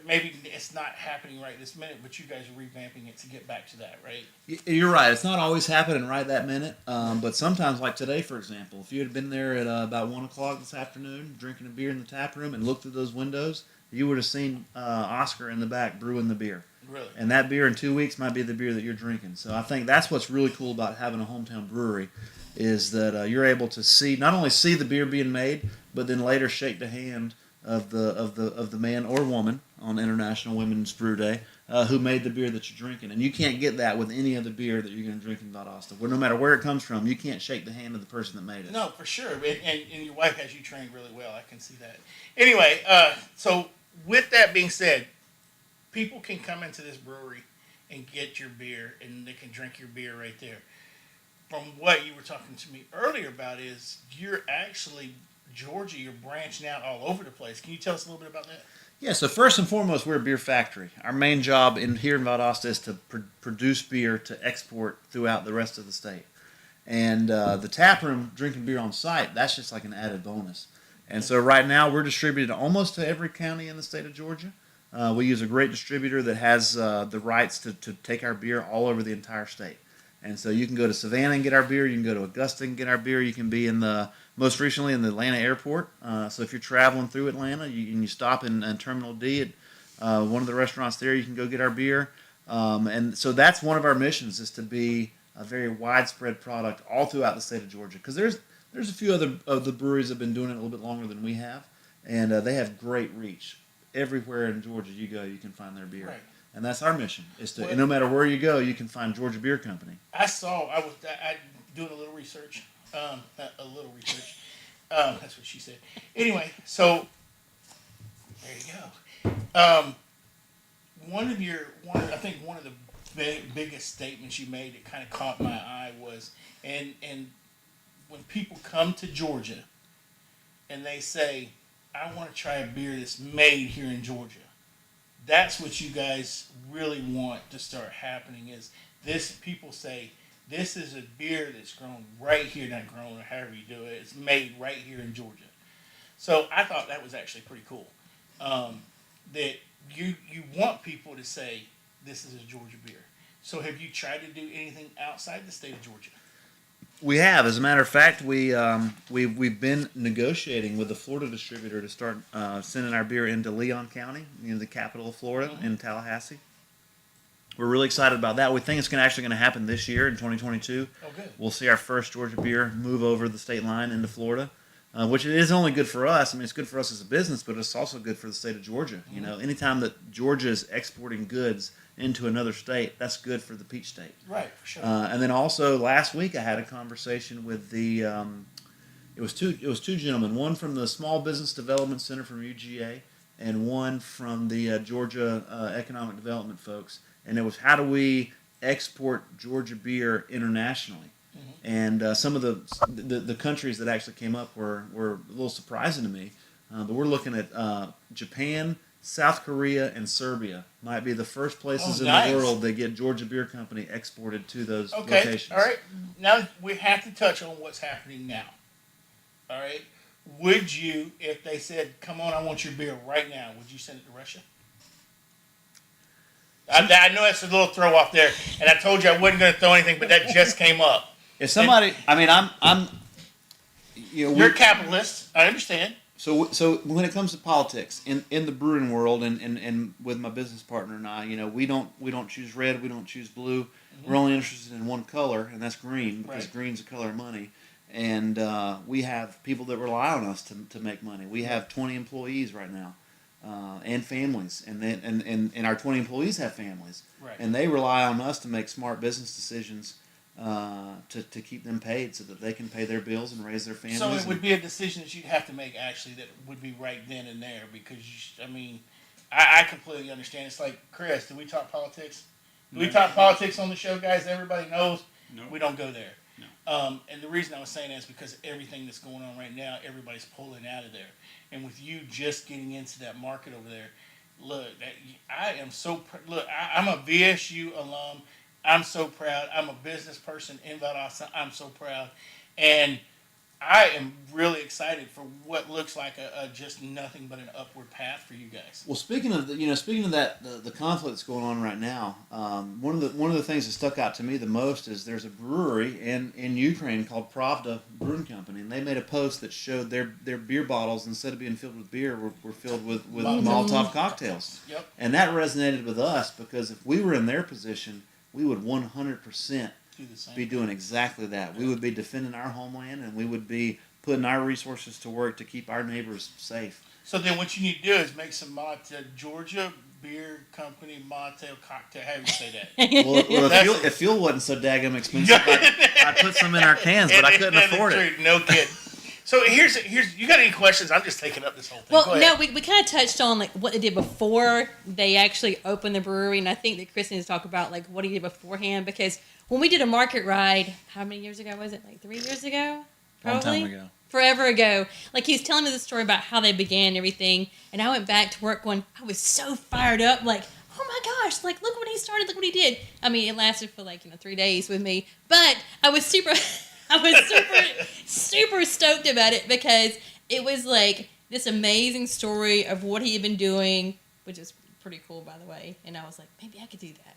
S1: maybe it's not happening right this minute, but you guys are revamping it to get back to that, right?
S4: You're right. It's not always happening right that minute. But sometimes, like today, for example, if you had been there at about 1 o'clock this afternoon, drinking a beer in the tap room and looked at those windows, you would have seen Oscar in the back brewing the beer.
S1: Really?
S4: And that beer in 2 weeks might be the beer that you're drinking. So I think that's what's really cool about having a hometown brewery, is that you're able to see, not only see the beer being made, but then later shake the hand of the man or woman on International Women's Brew Day who made the beer that you're drinking. And you can't get that with any other beer that you're going to drink in Valdosta. Where no matter where it comes from, you can't shake the hand of the person that made it.
S1: No, for sure. And your wife has you trained really well. I can see that. Anyway, so with that being said, people can come into this brewery and get your beer, and they can drink your beer right there. From what you were talking to me earlier about is you're actually, Georgia, you're branching out all over the place. Can you tell us a little bit about that?
S4: Yeah, so first and foremost, we're a beer factory. Our main job here in Valdosta is to produce beer to export throughout the rest of the state. And the tap room, drinking beer on site, that's just like an added bonus. And so right now we're distributed almost to every county in the state of Georgia. We use a great distributor that has the rights to take our beer all over the entire state. And so you can go to Savannah and get our beer. You can go to Augusta and get our beer. You can be most recently in the Atlanta airport. So if you're traveling through Atlanta and you stop in Terminal D at one of the restaurants there, you can go get our beer. And so that's one of our missions, is to be a very widespread product all throughout the state of Georgia. Because there's a few other of the breweries that have been doing it a little bit longer than we have. And they have great reach. Everywhere in Georgia you go, you can find their beer.
S1: Right.
S4: And that's our mission, is to, and no matter where you go, you can find Georgia Beer Company.
S1: I doing a little research. Not a little research. That's what she said. Anyway, so there you go. One of the biggest statements you made that kind of caught my eye was, and when people come to Georgia and they say, I want to try a beer that's made here in Georgia. That's what you guys really want to start happening, is this. People say, this is a beer that's grown right here, not grown or however you do it. It's made right here in Georgia. So I thought that was actually pretty cool. That you want people to say, this is a Georgia beer. So have you tried to do anything outside the state of Georgia?
S4: We have, as a matter of fact, we've been negotiating with the Florida distributor to start sending our beer into Leon County, the capital of Florida, in Tallahassee. We're really excited about that. We think it's actually going to happen this year in 2022.
S1: Oh, good.
S4: We'll see our first Georgia beer move over the state line into Florida, which is only good for us. I mean, it's good for us as a business, but it's also good for the state of Georgia. You know, anytime that Georgia is exporting goods into another state, that's good for the Peach State.
S1: Right, for sure.
S4: And then also last week I had a conversation with the it was two gentlemen, one from the Small Business Development Center from UGA and one from the Georgia Economic Development folks, and it was, how do we export Georgia beer internationally? And some of the countries that actually came up were a little surprising to me, but we're looking at Japan, South Korea, and Serbia might be the first places in the world that get Georgia Beer Company exported to those locations.
S1: All right. Now we have to touch on what's happening now. All right. Would you, if they said, come on, I want your beer right now, would you send it to Russia? I know that's a little throw off there, and I told you I wasn't going to throw anything, but that just came up.
S4: If somebody, I'm
S1: you're a capitalist. I understand.
S4: So when it comes to politics in the brewing world, and with my business partner and I, we don't choose red, we don't choose blue. We're only interested in one color, and that's green, because green's the color of money. And we have people that rely on us to make money. We have 20 employees right now, and families, and our 20 employees have families, and they rely on us to make smart business decisions. To keep them paid so that they can pay their bills and raise their families.
S1: So it would be a decision that you'd have to make, actually, that would be right then and there, because, I completely understand. It's like, Chris, do we talk politics? Do we talk politics on the show, guys? Everybody knows we don't go there.
S3: No.
S1: And the reason I was saying that is because everything that's going on right now, everybody's pulling out of there. And with you just getting into that market over there, look, I am so I'm a VSU alum. I'm so proud. I'm a business person in Valdosta. I'm so proud. And I am really excited for what looks like a just nothing but an upward path for you guys.
S4: Well, speaking of that, the conflict that's going on right now, one of the things that stuck out to me the most is there's a brewery in Ukraine called Pravda Brewing Company, and they made a post that showed their beer bottles, instead of being filled with beer, were filled with Molotov cocktails.
S1: Yep.
S4: And that resonated with us because if we were in their position, we would 100% be doing exactly that. We would be defending our homeland, and we would be putting our resources to work to keep our neighbors safe.
S1: So then what you need to do is make some Georgia Beer Company mocktail cocktail. How do you say that?
S4: Well, if fuel wasn't so daggum expensive, I'd put some in our cans, but I couldn't afford it.
S1: No kidding. So here's you got any questions? I'm just taking up this whole thing.
S2: Well, no, we kind of touched on like what they did before they actually opened the brewery, and I think that Chris needs to talk about like what he did beforehand, because when we did a market ride, how many years ago was it? Like 3 years ago? Probably?
S4: Long time ago.
S2: Forever ago. Like, he's telling me the story about how they began and everything, and I went back to work going, I was so fired up, like, oh my gosh, like, look what he started, look what he did. I mean, it lasted for 3 days with me, but I was super stoked about it, because it was like this amazing story of what he had been doing, which is pretty cool, by the way, and I was like, maybe I could do that.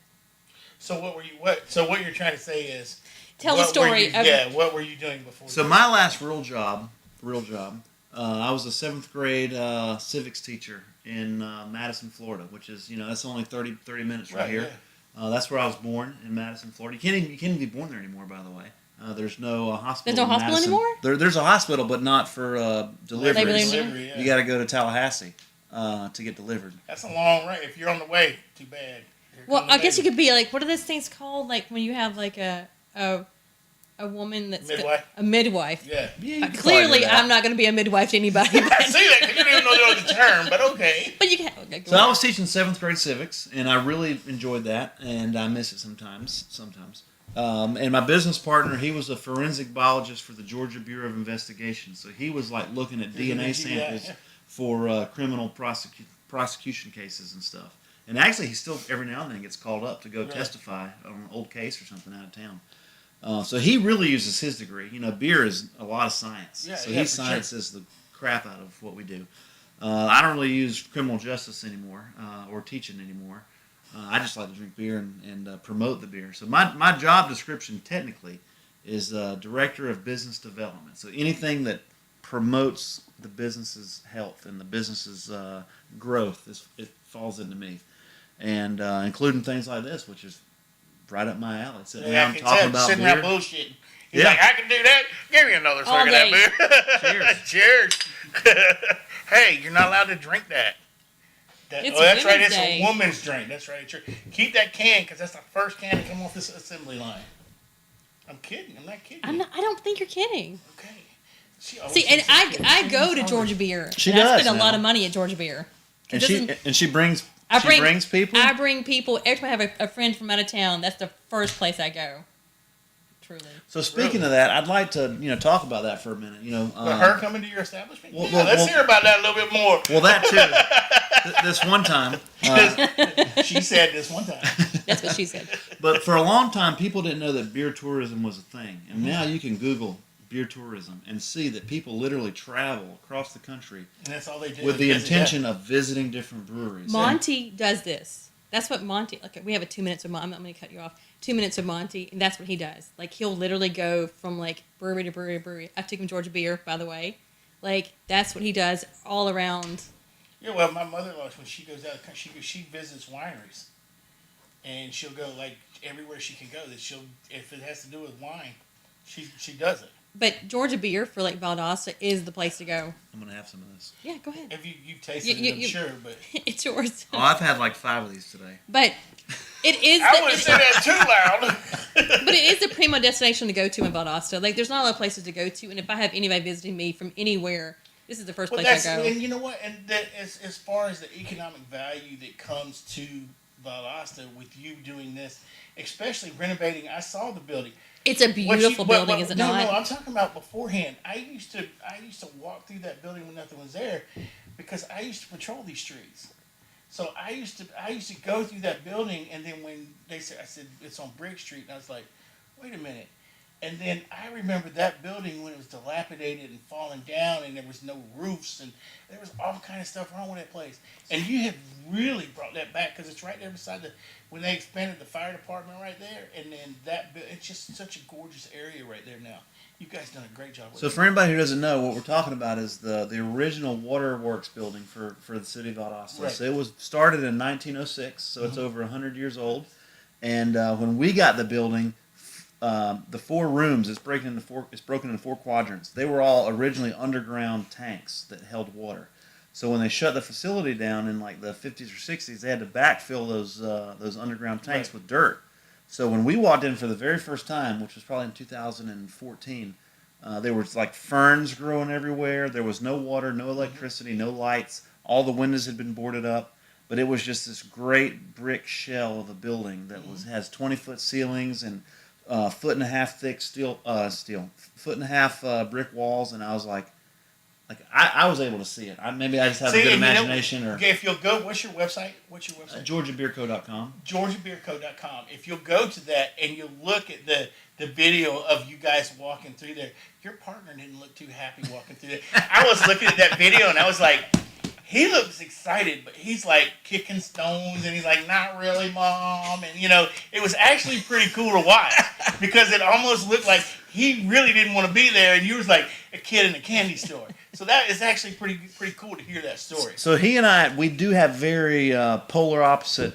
S1: So what you're trying to say is
S2: tell the story.
S1: What were you doing before?
S4: So my last real job, I was a 7th grade civics teacher in Madison, Florida, which is that's only 30 minutes right here. Yeah. That's where I was born, in Madison, Florida. You can't even be born there anymore, by the way. There's no hospital.
S2: There's no hospital anymore?
S4: There's a hospital, but not for deliveries.
S1: Delivery, yeah.
S4: You got to go to Tallahassee to get delivered.
S1: That's a long ride. If you're on the way, too bad.
S2: Well, I guess you could be like, what are those things called? Like when you have like a woman that's a midwife.
S1: Yeah.
S2: Clearly, I'm not going to be a midwife to anybody.
S1: I see that because you don't even know the term, but okay.
S2: But you can. Okay,
S4: so I was teaching 7th grade civics, and I really enjoyed that, and I miss it sometimes. And my business partner, he was a forensic biologist for the Georgia Bureau of Investigation, so he was like looking at DNA samples for criminal prosecution cases and stuff. And actually, he still every now and then gets called up to go testify on an old case or something out of town. So he really uses his degree. Beer is a lot of science. So he sciences the crap out of what we do. I don't really use criminal justice anymore or teaching anymore. I just like to drink beer and promote the beer. So my job description technically is Director of Business Development. So anything that promotes the business's health and the business's growth, it falls into me. And including things like this, which is right up my alley. Sitting around talking about
S1: sitting
S4: beer.
S1: around bullshitting. He's like, I can do that. Give me another swig of that beer. Cheers. Hey, you're not allowed to drink that. That's right. It's a woman's drink. That's right. Keep that can, because that's the first can to come off this assembly line. I'm kidding. I'm not kidding.
S2: I don't think you're kidding.
S1: Okay.
S2: See, and I go to Georgia Beer.
S4: She
S2: and
S4: does.
S2: I spend a lot of money at Georgia Beer.
S4: And she brings people.
S2: I bring people. Every time I have a friend from out of town, that's the first place I go. Truly.
S4: So speaking of that, I'd like to talk about that for a minute.
S1: Her coming to your establishment.
S4: Let's
S1: hear about that a little bit more.
S4: Well, that too. This one time.
S1: She said this one time.
S2: That's what she said.
S4: But for a long time, people didn't know that beer tourism was a thing, and now you can Google beer tourism and see that people literally travel across the country,
S1: and that's all they do,
S4: with the intention of visiting different breweries.
S2: Monty does this. That's what Monty. Okay, we have a 2 minutes of Monty. I'm not going to cut you off. 2 minutes of Monty, and that's what he does. Like, he'll literally go from like brewery to brewery to brewery. I took him Georgia Beer, by the way. Like, that's what he does all around.
S1: Yeah, well, my mother-in-law, when she goes out of the country, she visits wineries, and she'll go like everywhere she can go. If it has to do with wine, she does it.
S2: But Georgia Beer for like Valdosta is the place to go.
S4: I'm gonna have some of this.
S2: Yeah, go ahead.
S1: If you've tasted it, I'm sure, but
S2: it's yours.
S4: Oh, I've had like 5 of these today.
S2: But it is.
S1: I wouldn't say that too loud.
S2: But it is the primo destination to go to in Valdosta. Like, there's not a lot of places to go to, and if I have anybody visiting me from anywhere, this is the first place I go.
S1: And you know what? And that as far as the economic value that comes to Valdosta with you doing this, especially renovating, I saw the building.
S2: It's a beautiful building, is it not?
S1: No, I'm talking about beforehand. I used to walk through that building when nothing was there, because I used to patrol these streets. So I used to go through that building, and then when I said it's on Brick Street, and I was like, wait a minute, And then I remember that building when it was dilapidated and falling down, and there was no roofs, and there was all kind of stuff wrong with that place. And you have really brought that back because it's right there beside when they expanded the fire department right there, and then it's just such a gorgeous area right there now. You guys done a great job with
S4: So
S1: it.
S4: for anybody who doesn't know, what we're talking about is the original waterworks building for the city of Valdosta.
S1: Right.
S4: So it was started in 1906, so it's over 100 years old. And when we got the building, the 4 rooms it's broken into 4 quadrants. They were all originally underground tanks that held water. So when they shut the facility down in like the 50s or 60s, they had to backfill those underground tanks with dirt. So when we walked in for the very first time, which was probably in 2014, there was like ferns growing everywhere. There was no water, no electricity, no lights. All the windows had been boarded up, but it was just this great brick shell of a building that has 20-foot ceilings and 1.5 foot thick steel, 1.5 foot brick walls. And I was like I was able to see it. Maybe I just have a good imagination.
S1: Okay, if you'll go, what's your website?
S4: GeorgiaBeerCo.com.
S1: GeorgiaBeerCo.com. If you'll go to that and you'll look at the video of you guys walking through there, your partner didn't look too happy walking through there. I was looking at that video and I was like, he looks excited, but he's like kicking stones and he's like, not really, Mom. And it was actually pretty cool to watch because it almost looked like he really didn't want to be there and you was like a kid in a candy store. So that is actually pretty cool to hear that story.
S4: So he and I, we do have very polar opposite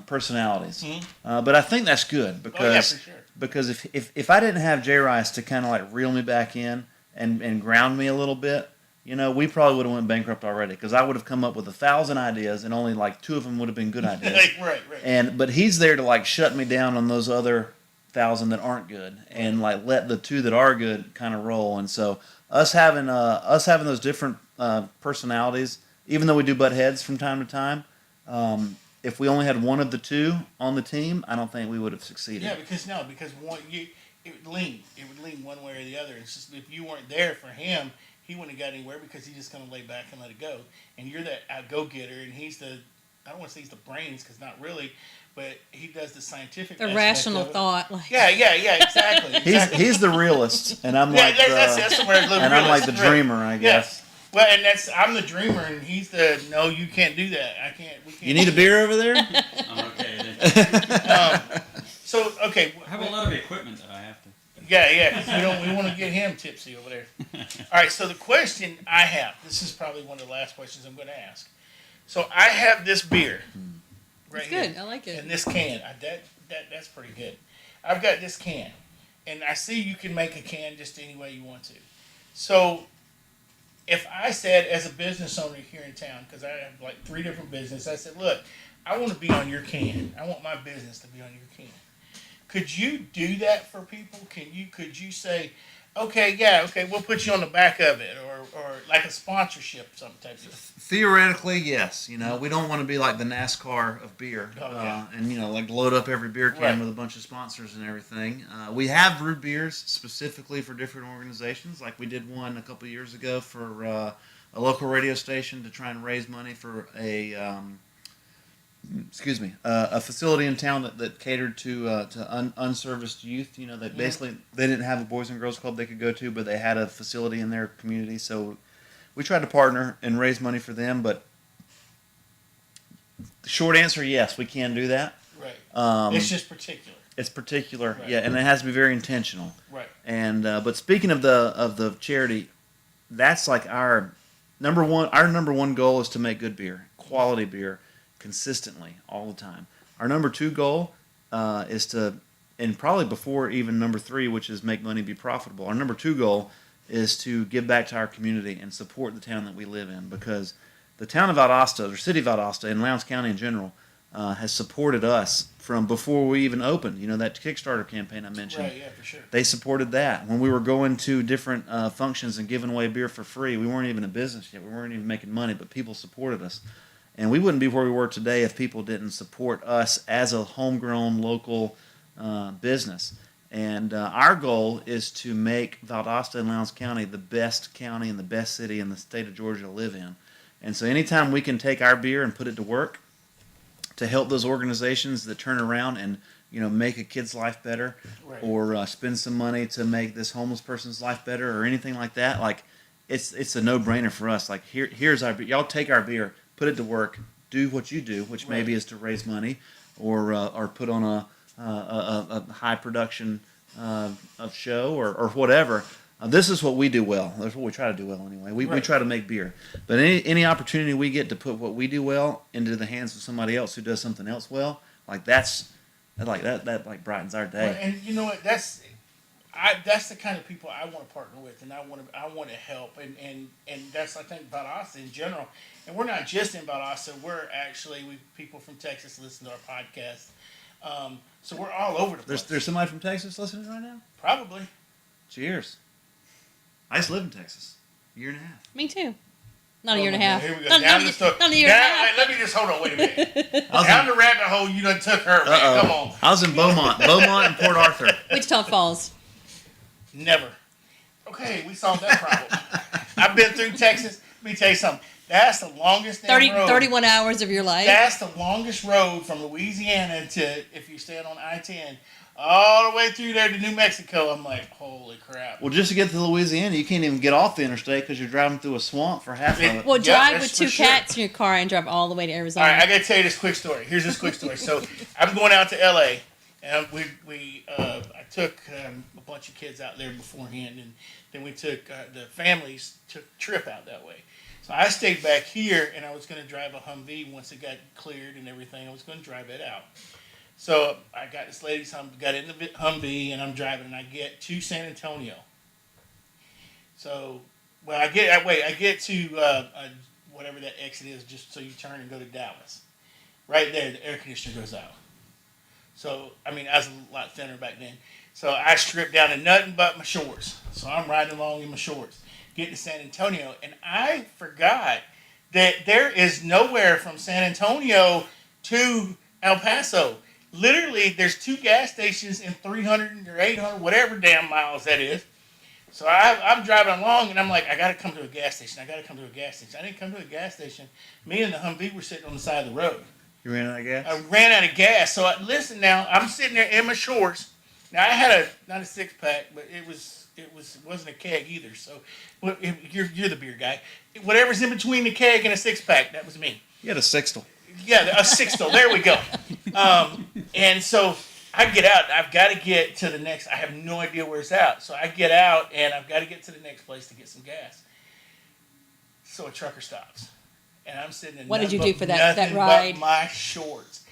S4: personalities, but I think that's good because
S1: for sure.
S4: because if I didn't have J Rice to kind of like reel me back in and ground me a little bit, we probably would have went bankrupt already because I would have come up with 1,000 ideas and only like 2 of them would have been good ideas.
S1: Right.
S4: But he's there to like shut me down on those other 1,000 that aren't good and like let the 2 that are good kind of roll. And so us having those different personalities, even though we do butt heads from time to time, if we only had one of the 2 on the team, I don't think we would have succeeded.
S1: Yeah, because one it would lean one way or the other. It's just if you weren't there for him, he wouldn't have got anywhere because he's just going to lay back and let it go. And you're that go-getter, and he's I don't want to say he's the brains because not really, but he does the scientific.
S2: The rational thought.
S1: Yeah, exactly.
S4: He's the realist, and I'm like
S1: that's the word.
S4: And I'm like the dreamer, I guess.
S1: Yeah. Well, and I'm the dreamer, and he's the no. You can't do that. I can't. We can't.
S4: You need a beer over there?
S3: I'm okay. Then.
S1: So okay.
S3: I have a lot of equipment that I have to.
S1: Yeah, because we want to get him tipsy over there. All right, so the question I have, this is probably one of the last questions I'm going to ask. So I have this beer right
S2: It's good.
S1: here.
S2: I like it.
S1: And this can. That's pretty good. I've got this can. And I see you can make a can just any way you want to. So if I said as a business owner here in town, because I have like 3 different businesses, I said, look, I want to be on your can. I want my business to be on your can. Could you do that for people? Could you say, okay, we'll put you on the back of it, or like a sponsorship, some type of.
S4: Theoretically, yes. We don't want to be like the NASCAR of beer, and like load up every beer can with a bunch of sponsors and everything. We have brewed beers specifically for different organizations, like we did one a couple of years ago for a local radio station to try and raise money for a facility in town that catered to unserviced youth. That basically they didn't have a Boys and Girls Club they could go to, but they had a facility in their community. So we tried to partner and raise money for them. But the short answer, yes, we can do that.
S1: Right. It's just particular.
S4: It's particular,
S1: Right.
S4: yeah, and it has to be very intentional.
S1: Right.
S4: And but speaking of the charity, that's like our number one goal is to make good beer, quality beer, consistently all the time. Our number 2 goal is to, and probably before even number 3, which is make money be profitable. Our number 2 goal is to give back to our community and support the town that we live in, because the town of Valdosta, or city of Valdosta, and Lowndes County in general, has supported us from before we even opened. That Kickstarter campaign I mentioned.
S1: Right, yeah, for sure.
S4: They supported that. When we were going to different functions and giving away beer for free, we weren't even a business yet. We weren't even making money, but people supported us. And we wouldn't be where we were today if people didn't support us as a homegrown local business. And our goal is to make Valdosta and Lowndes County the best county and the best city in the state of Georgia to live in. And so anytime we can take our beer and put it to work to help those organizations that turn around and make a kid's life better,
S1: Right.
S4: or spend some money to make this homeless person's life better, or anything like that, like it's a no-brainer for us. Like here's our beer. Y'all take our beer, put it to work, do what you do, which maybe is to raise money, or put on a high production of show or whatever. This is what we do well. That's what we try to do well anyway. We try to make beer. But any opportunity we get to put what we do well into the hands of somebody else who does something else well, that brightens our day.
S1: Well, and you know what? That's the kind of people I want to partner with, and I want to help, and that's, I think, about us in general. And we're not just in Valdosta. We people from Texas listen to our podcast. So we're all over the place.
S4: There's somebody from Texas listening right now?
S1: Probably.
S4: Cheers. I used to live in Texas. A year and a half.
S2: Me too. Not a year and a half.
S1: Here we go.
S2: Not a year and a half.
S1: Let me just hold on. Wait a minute. Down the rabbit hole, you done took her. Man. Come on.
S4: I was in Beaumont and Port Arthur.
S2: Wichita Falls.
S1: Never. Okay, we solved that problem. I've been through Texas. Let me tell you something. That's the longest damn road.
S2: 31 hours of your life.
S1: That's the longest road from Louisiana to, if you're staying on I-10, all the way through there to New Mexico. I'm like, holy crap.
S4: Well, just to get to Louisiana, you can't even get off the interstate because you're driving through a swamp for half of it.
S2: Well, drive with
S1: that's
S2: two
S1: for sure.
S2: cats in your car and drive all the way to Arizona.
S1: All right, I got to tell you this quick story. Here's this quick story. So I'm going out to L.A., and I took a bunch of kids out there beforehand, and then we took the families took a trip out that way. So I stayed back here, and I was going to drive a Humvee once it got cleared and everything. I was going to drive it out. So I got this lady's got in the Humvee, and I'm driving, and I get to San Antonio. So, I get to whatever that exit is, just so you turn and go to Dallas. Right there, the air conditioner goes out. So, I was a lot thinner back then. So I stripped down to nothing but my shorts. So I'm riding along in my shorts, getting to San Antonio, and I forgot that there is nowhere from San Antonio to El Paso. Literally, there's 2 gas stations in 300 or 800, whatever damn miles that is. So I'm driving along, and I'm like, I got to come to a gas station. I didn't come to a gas station. Me and the Humvee were sitting on the side of the road.
S4: You ran out of gas?
S1: I ran out of gas. So listen now, I'm sitting there in my shorts. Now I had not a 6-pack, but it wasn't a keg either. So you're the beer guy. Whatever's in between the keg and a 6-pack, that was me.
S4: You had a sextal.
S1: Yeah, a sixtel. There we go. And so I get out. I've got to get to the next. I have no idea where it's at. So I get out, and I've got to get to the next place to get some gas. So a trucker stops, and I'm sitting in.
S2: What did you do for that ride?
S1: But my shorts.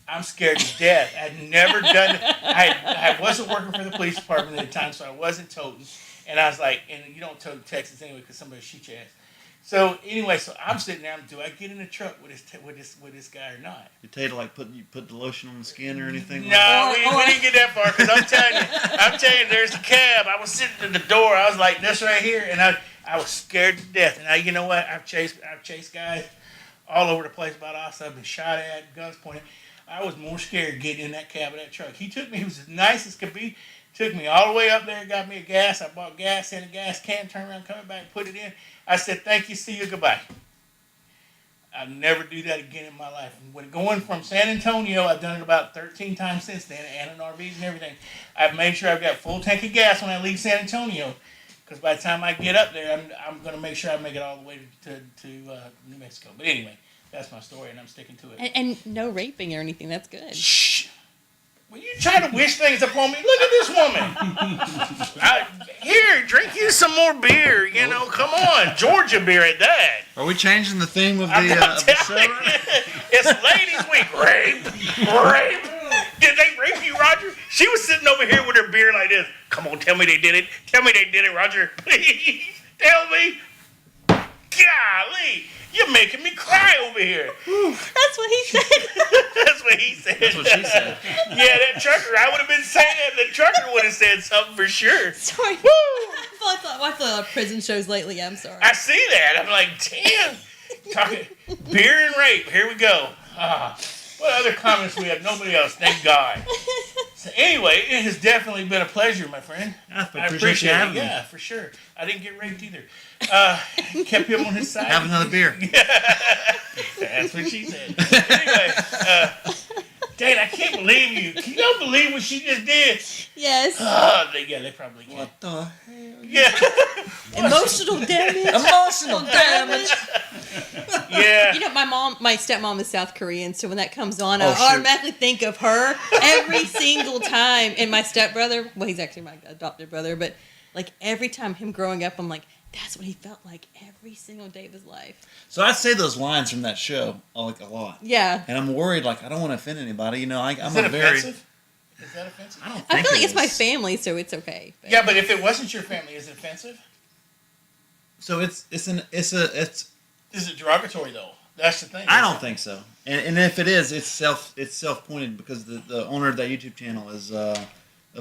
S1: I'm scared to death. I'd never done it. I wasn't working for the police department at the time, so I wasn't toting. And I was like, and you don't tote in Texas anyway because somebody shoot your ass. So anyway, I'm sitting there. Do I get in the truck with this guy or not?
S4: You tell you to you put the lotion on the skin or anything?
S1: No, we didn't get that far because I'm telling you, there's a cab. I was sitting at the door. I was like this right here, and I was scared to death. And you know what? I've chased guys all over the place about us. I've been shot at, guns pointed. I was more scared getting in that cab of that truck. He was as nice as could be. Took me all the way up there, got me a gas. I bought gas in a gas can, turned around, coming back, put it in. I said, thank you, see you, goodbye. I'll never do that again in my life. When going from San Antonio, I've done it about 13 times since then, and in RVs and everything. I've made sure I've got full tank of gas when I leave San Antonio, because by the time I get up there, I'm going to make sure I make it all the way to New Mexico. But anyway, that's my story, and I'm sticking to it.
S2: And no raping or anything. That's good.
S1: Shh. Well, you trying to wish things upon me? Look at this woman. Here, drink you some more beer. Come on, Georgia beer at that.
S4: Are we changing the theme of
S1: I'm
S4: the show?
S1: telling you, it's Ladies Week. Rape. Did they rape you, Roger? She was sitting over here with her beer like this. Come on, tell me they did it. Tell me they did it, Roger. Please, tell me. Golly, you're making me cry over here.
S2: That's what he said.
S1: That's what he said.
S4: That's what she said.
S1: Yeah, that trucker, I would have been saying that. The trucker would have said something for sure.
S2: Sorry.
S1: Woo!
S2: I watched a lot of prison shows lately. I'm sorry.
S1: I see that. I'm like, damn. Talking beer and rape. Here we go. What other comments we have? Nobody else. Thank God. So anyway, it has definitely been a pleasure, my friend. I appreciate it. Yeah, for sure. I didn't get raped either. Kept him on his side.
S4: Have another beer.
S1: That's what she said. Anyway, Dad, I can't believe you. You don't believe what she just did.
S2: Yes.
S1: They probably can.
S4: What the?
S1: Yeah.
S2: Emotional damage.
S4: Emotional damage.
S1: Yeah.
S2: You know, my stepmom is South Korean, so when that comes on,
S4: Oh,
S2: I
S4: shoot.
S2: automatically think of her every single time. And my stepbrother, well, he's actually my adopted brother, but like every time him growing up, I'm like, that's what he felt like every single day of his life.
S4: So I say those lines from that show like a lot,
S2: Yeah.
S4: and I'm worried like I don't want to offend anybody. You know, I'm
S1: Is that
S4: a very.
S1: offensive? Is that offensive?
S4: I don't
S2: I
S4: think
S2: feel like
S4: it
S2: it's my
S4: is.
S2: family, so it's okay. But.
S1: Yeah, but if it wasn't your family, is it offensive?
S4: So it's
S1: Is it derogatory though? That's the thing.
S4: I don't think so. And if it is, it's self pointed because the owner of that YouTube channel is of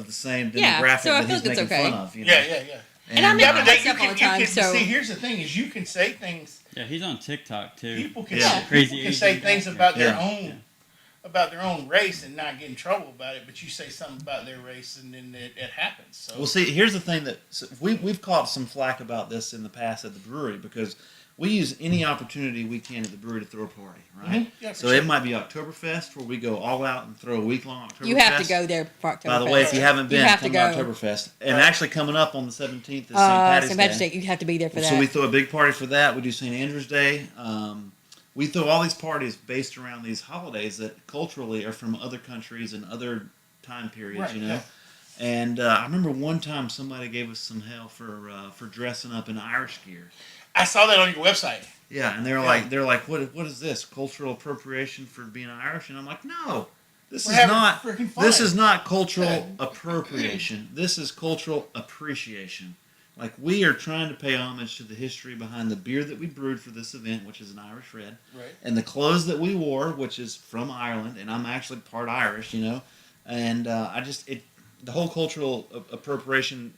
S4: the same
S2: Yeah,
S4: demographic
S2: so I
S4: that
S2: feel
S4: he's
S2: like it's
S4: making
S2: okay.
S4: fun of. You know?
S1: Yeah.
S2: And I make
S1: Yeah,
S2: fun
S1: but
S2: of myself all the time, so...
S1: see. Here's the thing: is you can say things.
S3: Yeah, he's on TikTok too.
S1: People can,
S4: Yeah.
S3: Crazy
S1: people can say
S3: Asian
S1: things
S3: guy.
S1: about their
S4: Yeah.
S1: own, about their own race and not get in trouble about it. But you say something about their race, and then it happens. So
S4: Well, see, here's the thing that we've caught some flack about this in the past at the brewery because we use any opportunity we can at the brewery to throw a party, right?
S1: Mhm. Yeah, for
S4: so
S1: sure.
S4: it might be Oktoberfest where we go all out and throw a week-long Oktoberfest.
S2: You have to go there for Oktoberfest.
S4: By the way, if you haven't
S2: You
S4: been,
S2: have to
S4: come to
S2: go.
S4: Oktoberfest. And actually coming up on the 17th is St. Patty's
S2: St. Patrick's
S4: Day.
S2: Day. You have to be there for that.
S4: So we throw a big party for that. We do St. Andrew's Day. We throw all these parties based around these holidays that culturally are from other countries and other time periods,
S1: Right,
S4: you know.
S1: yeah.
S4: And I remember one time somebody gave us some hell for dressing up in Irish gear.
S1: I saw that on your website.
S4: Yeah, and they're like, what is this? Cultural appropriation for being Irish? And I'm like, no, this
S1: We're
S4: is
S1: having
S4: not.
S1: freaking fun.
S4: This is not cultural appropriation. This is cultural appreciation. Like we are trying to pay homage to the history behind the beer that we brewed for this event, which is an Irish Red,
S1: Right.
S4: and the clothes that we wore, which is from Ireland, and I'm actually part Irish, you know. And the whole cultural appropriation.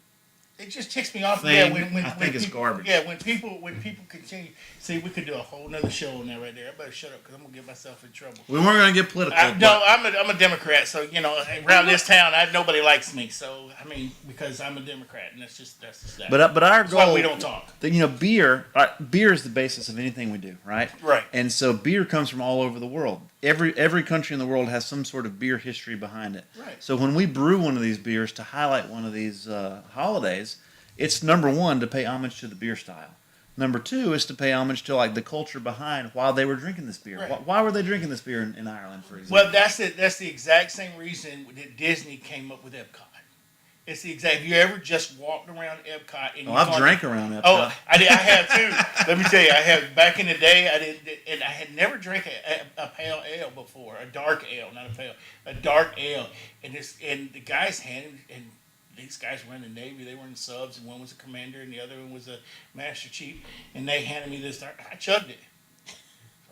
S1: It just ticks me off.
S4: Thing,
S1: Yeah, when
S4: I think it's
S1: people,
S4: garbage.
S1: Yeah, when people continue. See, we could do a whole nother show on that right there. I better shut up because I'm gonna get myself in trouble.
S4: We weren't going to get political.
S1: No, I'm a Democrat, so you know, around this town, nobody likes me. So I mean, because I'm a Democrat, and that's just that.
S4: but our
S1: That's why
S4: goal.
S1: we don't talk.
S4: You know, beer is the basis of anything we do, right?
S1: Right.
S4: And so beer comes from all over the world. Every country in the world has some sort of beer history behind it.
S1: Right.
S4: So when we brew one of these beers to highlight one of these holidays, it's number one to pay homage to the beer style. Number two is to pay homage to like the culture behind why they were drinking this beer.
S1: Right.
S4: Why were they drinking this beer in Ireland, for example?
S1: Well, that's it. That's the exact same reason that Disney came up with Epcot. It's the exact. Have you ever just walked around Epcot and
S4: I've drank around that.
S1: Oh, I have too. Let me tell you, I have. Back in the day, I didn't, and I had never drank a pale ale before, a dark ale, not a pale, a dark ale. And the guys handed, and these guys were in the Navy. They were in subs, and one was a commander, and the other one was a master chief. And they handed me this dark. I chugged it.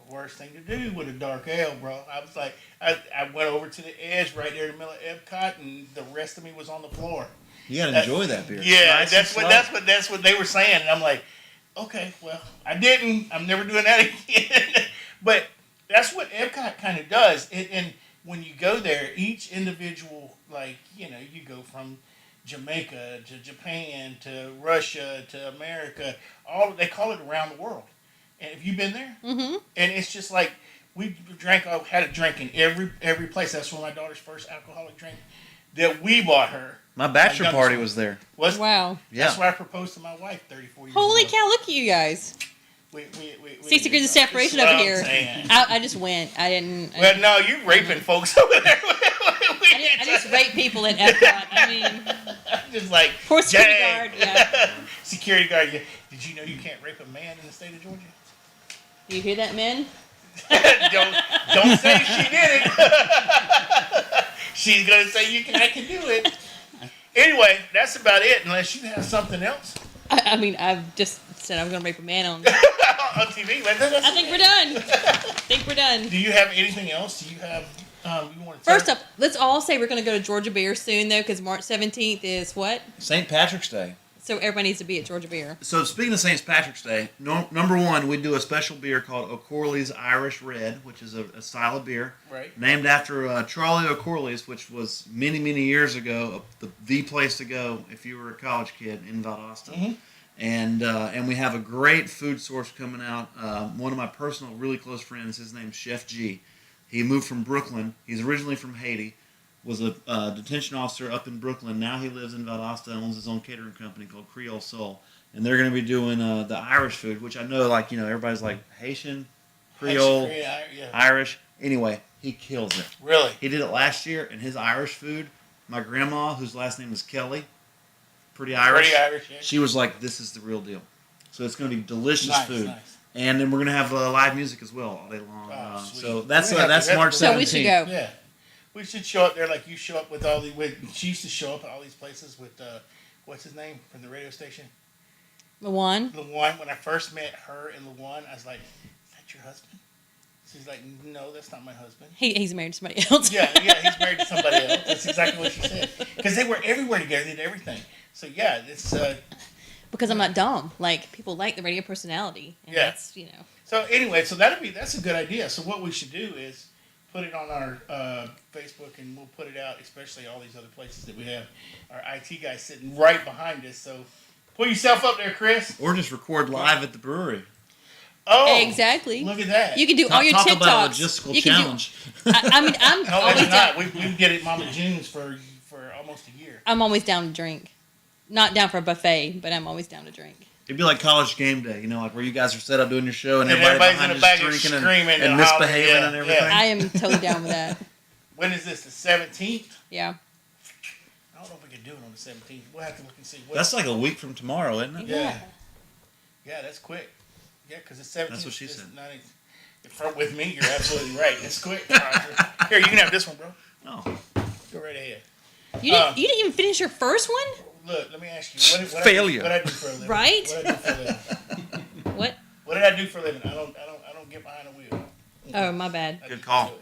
S1: The worst thing to do with a dark ale, bro. I was like, I went over to the edge right there in the middle of Epcot, and the rest of me was on the floor.
S4: You got to enjoy that beer.
S1: Yeah,
S4: Nice and slow.
S1: that's what they were saying, and I'm like, okay, well, I didn't. I'm never doing that again. But that's what Epcot kind of does. And when you go there, each individual, like, you know, you go from Jamaica to Japan to Russia to America. They call it around the world. And have you been there?
S2: Mm-hmm.
S1: And it's just like we had a drink in every place. That's one of my daughter's first alcoholic drink that we bought her.
S4: My bachelor
S1: My youngest
S4: party
S1: one.
S4: was there.
S2: Wow.
S1: That's
S4: Yeah.
S1: why I proposed to my wife 34 years
S2: Holy
S1: ago.
S2: cow, look at you guys.
S1: We
S2: 6 degrees of
S1: this
S2: separation
S1: is what
S2: over
S1: I'm
S2: here.
S1: saying.
S2: I just went. I didn't.
S1: Well, no, you raping folks over there.
S2: I just rape people at Epcot. I mean,
S1: just like
S2: poor security
S1: dang.
S2: guard. Yeah.
S1: Security guard. Did you know you can't rape a man in the state of Georgia?
S2: Do you hear that, men?
S1: don't say she did it. She's gonna say I can do it. Anyway, that's about it. Unless you have something else
S2: I mean, I've just said I was going to rape a man on.
S1: on TV.
S2: I think we're done.
S1: Do you have anything else? Do you have? You want to
S2: First up, let's all say we're going to go to Georgia Beer soon, though, because March 17th is what?
S4: St. Patrick's Day.
S2: So everybody needs to be at Georgia Beer.
S4: So speaking of St. Patrick's Day, number one, we do a special beer called O'Corley's Irish Red, which is a style of beer
S1: Right.
S4: named after Charlie O'Corley's, which was many, many years ago the place to go if you were a college kid in Valdosta.
S1: Mm-hmm.
S4: And we have a great food source coming out. One of my personal, really close friends, his name's Chef G. He moved from Brooklyn. He's originally from Haiti. Was a detention officer up in Brooklyn. Now he lives in Valdosta and owns his own catering company called Creole Soul. And they're going to be doing the Irish food, which I know, like, everybody's like Haitian, Creole, Irish. Anyway, he kills it.
S1: Really?
S4: He did it last year, and his Irish food, my grandma, whose last name is Kelly, pretty Irish.
S1: Pretty Irish, yeah.
S4: She was like, this is the real deal. So it's going to be delicious
S1: Nice,
S4: food.
S1: nice.
S4: And then we're going to have live music as well all day long.
S1: Oh, sweet.
S4: So that's
S1: We're gonna have
S4: that's
S1: to-
S4: March 17th.
S2: So we should go.
S1: Yeah. We should show up there like you show up with all the. She used to show up at all these places with, what's his name from the radio station?
S2: Luan.
S1: Luan. When I first met her and Luan, I was like, is that your husband? She's like, no, that's not my husband.
S2: He's married to somebody else.
S1: Yeah, he's married to somebody else. That's exactly what she said. Because they were everywhere together, they did everything. So yeah, it's
S2: Because I'm not dumb. Like, people like the radio personality. And
S1: Yeah.
S2: that's,
S1: so anyway, so that's a good idea. So what we should do is put it on our Facebook, and we'll put it out, especially all these other places that we have our IT guy sitting right behind us. So pull yourself up there, Chris.
S4: Or just record live at the brewery.
S1: Oh,
S2: Exactly.
S1: Look at that.
S2: You can do all your
S4: Talk
S2: TikToks.
S4: about a logistical
S2: You can do-
S4: challenge.
S2: I'm
S1: No,
S2: always
S1: it's not.
S2: down.
S1: We did it at Mama June's for almost a year.
S2: I'm always down to drink. Not down for a buffet, but I'm always down to drink.
S4: It'd be like college game day, like where you guys are set up doing your show and,
S1: And
S4: everybody
S1: everybody's in
S4: behind
S1: the
S4: is
S1: back
S4: drinking
S1: and screaming
S4: and
S1: and
S4: misbehaving
S1: hollering,
S4: and
S1: yeah,
S4: everything.
S2: I am totally down with that.
S1: When is this? The 17th?
S2: Yeah.
S1: I don't know if we can do it on the 17th. We'll have to look and see. What,
S4: That's like a week from tomorrow, isn't it?
S1: Yeah. Yeah, that's quick. Yeah, because the 17th.
S4: That's what she
S1: is
S4: said.
S1: 90th. With me, you're absolutely right. It's quick, Roger. Here, you can have this one, bro.
S4: Oh.
S1: Go right ahead.
S2: You didn't even finish your first one?
S1: Look, let me ask you. What
S4: Failure.
S1: What I do for a living?
S2: Right?
S1: What I do for a living?
S2: What?
S1: What did I do for a living? I don't get behind a wheel.
S2: Oh, my bad.
S1: I
S4: Good
S1: just
S4: call.
S1: do it.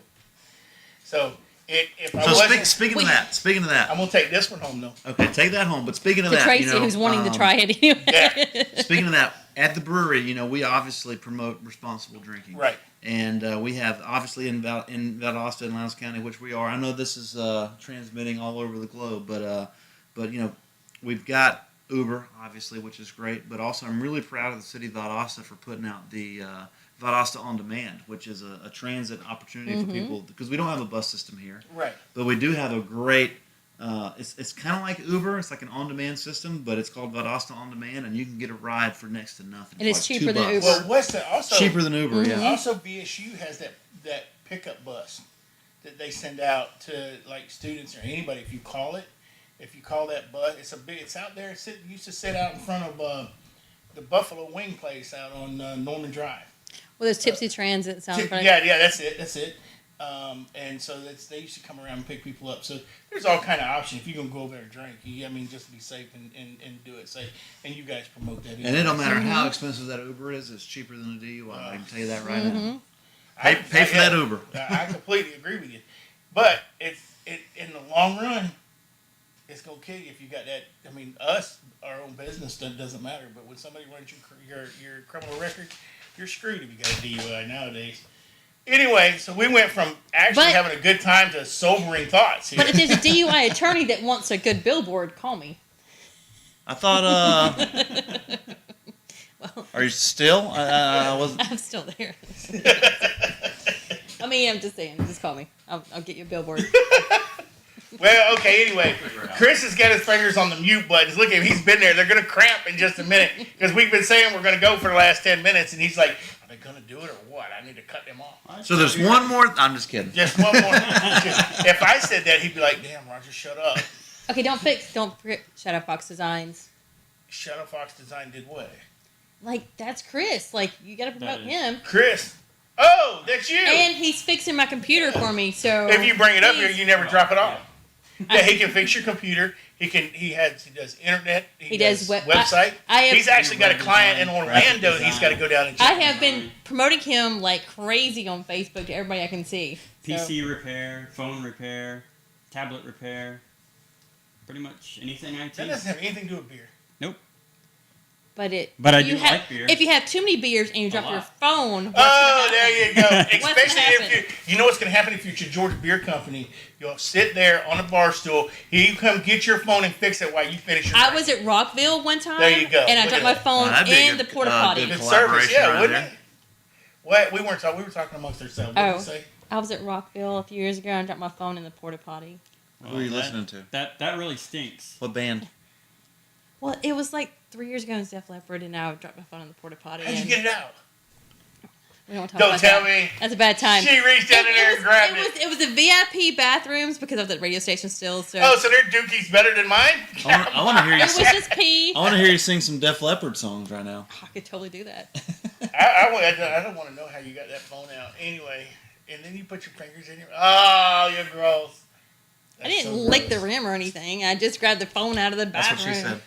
S1: So if I
S4: So
S1: wasn't,
S4: speaking
S2: Wait.
S4: of that.
S1: I'm gonna take this one home though.
S4: Okay, take that home. But speaking of
S2: To
S4: that,
S2: Tracy, who's wanting to try it anyway.
S1: Yeah.
S4: Speaking of that, at the brewery, we obviously promote responsible drinking.
S1: Right.
S4: And we have, obviously, in Valdosta and Lowndes County, which we are. I know this is transmitting all over the globe, but we've got Uber, obviously, which is great. But also, I'm really proud of the city of Valdosta for putting out the Valdosta On Demand, which is a transit opportunity for people, because we don't have a bus system here.
S1: Right.
S4: But we do have a great, it's kind of like Uber. It's like an on-demand system, but it's called Valdosta On Demand, and you can get a ride for next to nothing.
S2: And it's
S4: like
S2: cheaper than
S4: $2.
S2: Uber.
S1: Well, what's that? Also
S4: Cheaper than Uber, yeah.
S1: Also, BSU has that pickup bus that they send out to like students or anybody. If you call that bus, it's out there. It used to sit out in front of the Buffalo Wing place out on Norman Drive.
S2: Well, there's Tipsy Transit sound.
S1: Yeah, that's it. And so they used to come around and pick people up. So there's all kind of options if you're gonna go over there and drink. Just to be safe and do it safe. And you guys promote that.
S4: And it don't matter how expensive that Uber is; it's cheaper than a DUI. I can tell you that right now.
S1: I
S4: Pay for that Uber.
S1: I completely agree with you, but it in the long run, it's gonna kill you if you got that. I mean, our own business doesn't matter, but when somebody runs your criminal record, you're screwed if you got a DUI nowadays. Anyway, so we went from actually
S2: But-
S1: having a good time to sobering thoughts here.
S2: But if there's a DUI attorney that wants a good billboard, call me.
S4: I thought, are you still? I was.
S2: I'm still there. I mean, I'm just saying. Just call me. I'll get you a billboard.
S1: Well, okay, anyway. Chris has got his fingers on the mute buttons. Look at him. He's been there. They're going to cramp in just a minute because we've been saying we're going to go for the last 10 minutes, and he's like, are they going to do it or what? I need to cut them off.
S4: So there's one more. I'm just kidding.
S1: Just one more. If I said that, he'd be like, damn, Roger, shut up.
S2: Okay, don't forget Shadow Fox Designs.
S1: Shadow Fox Design did what?
S2: Like, that's Chris. Like, you gotta promote him.
S1: Chris. Oh, that's you.
S2: And he's fixing my computer for me, so...
S1: If you bring it up here,
S2: please.
S1: you never drop it off. Yeah, he can fix your computer. He does internet. He does website. He's actually got a client in Orlando that he's got to go down and check.
S2: I have been promoting him like crazy on Facebook to everybody I can see. So.
S3: PC repair, phone repair, tablet repair, pretty much anything IT.
S1: That doesn't have anything to do with beer.
S3: Nope.
S2: But
S3: I do like beer.
S2: If you have too many beers and you drop your phone, what's
S1: Oh,
S2: gonna
S1: there you
S2: happen?
S1: go.
S2: What's
S1: Especially
S2: gonna
S1: if
S2: happen?
S1: you know what's going to happen if you're at Georgia Beer Company. You'll sit there on a bar stool. You come get your phone and fix it while you finish your
S2: I
S1: drink.
S2: was at Rockville one time.
S1: There you go.
S2: And I
S1: Look
S2: dropped
S1: at
S2: my
S1: that.
S2: phone
S4: That'd be a
S2: in
S4: good-
S2: the porta potty.
S4: good
S1: Good service,
S4: collaboration
S1: yeah,
S4: right
S1: wouldn't
S4: there.
S1: it? What we weren't talking. We were talking amongst ourselves. What did you say?
S2: I was at Rockville a few years ago and I dropped my phone in the porta potty.
S4: Who are you listening to?
S3: That really stinks.
S4: What band?
S2: Well, it was like 3 years ago in Def Leppard, and I dropped my phone in the porta potty.
S1: How'd you
S2: and
S1: get it out?
S2: We don't talk
S1: Don't
S2: about
S1: tell
S2: that.
S1: me.
S2: That's a bad time.
S1: She reached down in there and grabbed it.
S2: It was the VIP bathrooms because I was at the radio station still. So
S1: Oh, so their Dookie's better than mine?
S4: I want to hear you
S2: it was
S4: sing.
S2: just pee.
S4: I want to hear you sing some Def Leppard songs right now.
S2: I could totally do that.
S1: I don't want to know how you got that phone out. Anyway, and then you put your fingers in your... Oh, you're gross.
S2: I didn't lick the rim or anything. I just grabbed the phone out of the
S4: That's
S2: bathroom.
S4: what she said.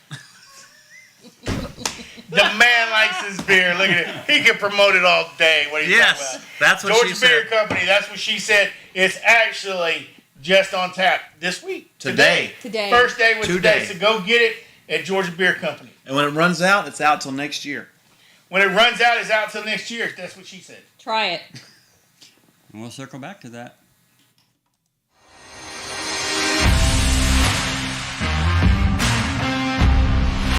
S1: The man likes his beer. Look at it. He can promote it all day. What are you
S4: Yes,
S1: talking about?
S4: that's what
S1: Georgia
S4: she
S1: Beer
S4: said.
S1: Company, that's what she said. It's actually just on tap this week.
S4: Today.
S1: First day was today.
S4: Today.
S1: So go get it at Georgia Beer Company.
S4: And when it runs out, it's out till next year.
S1: When it runs out, it's out till next year. That's what she said.
S2: Try it.
S3: And we'll circle back to that.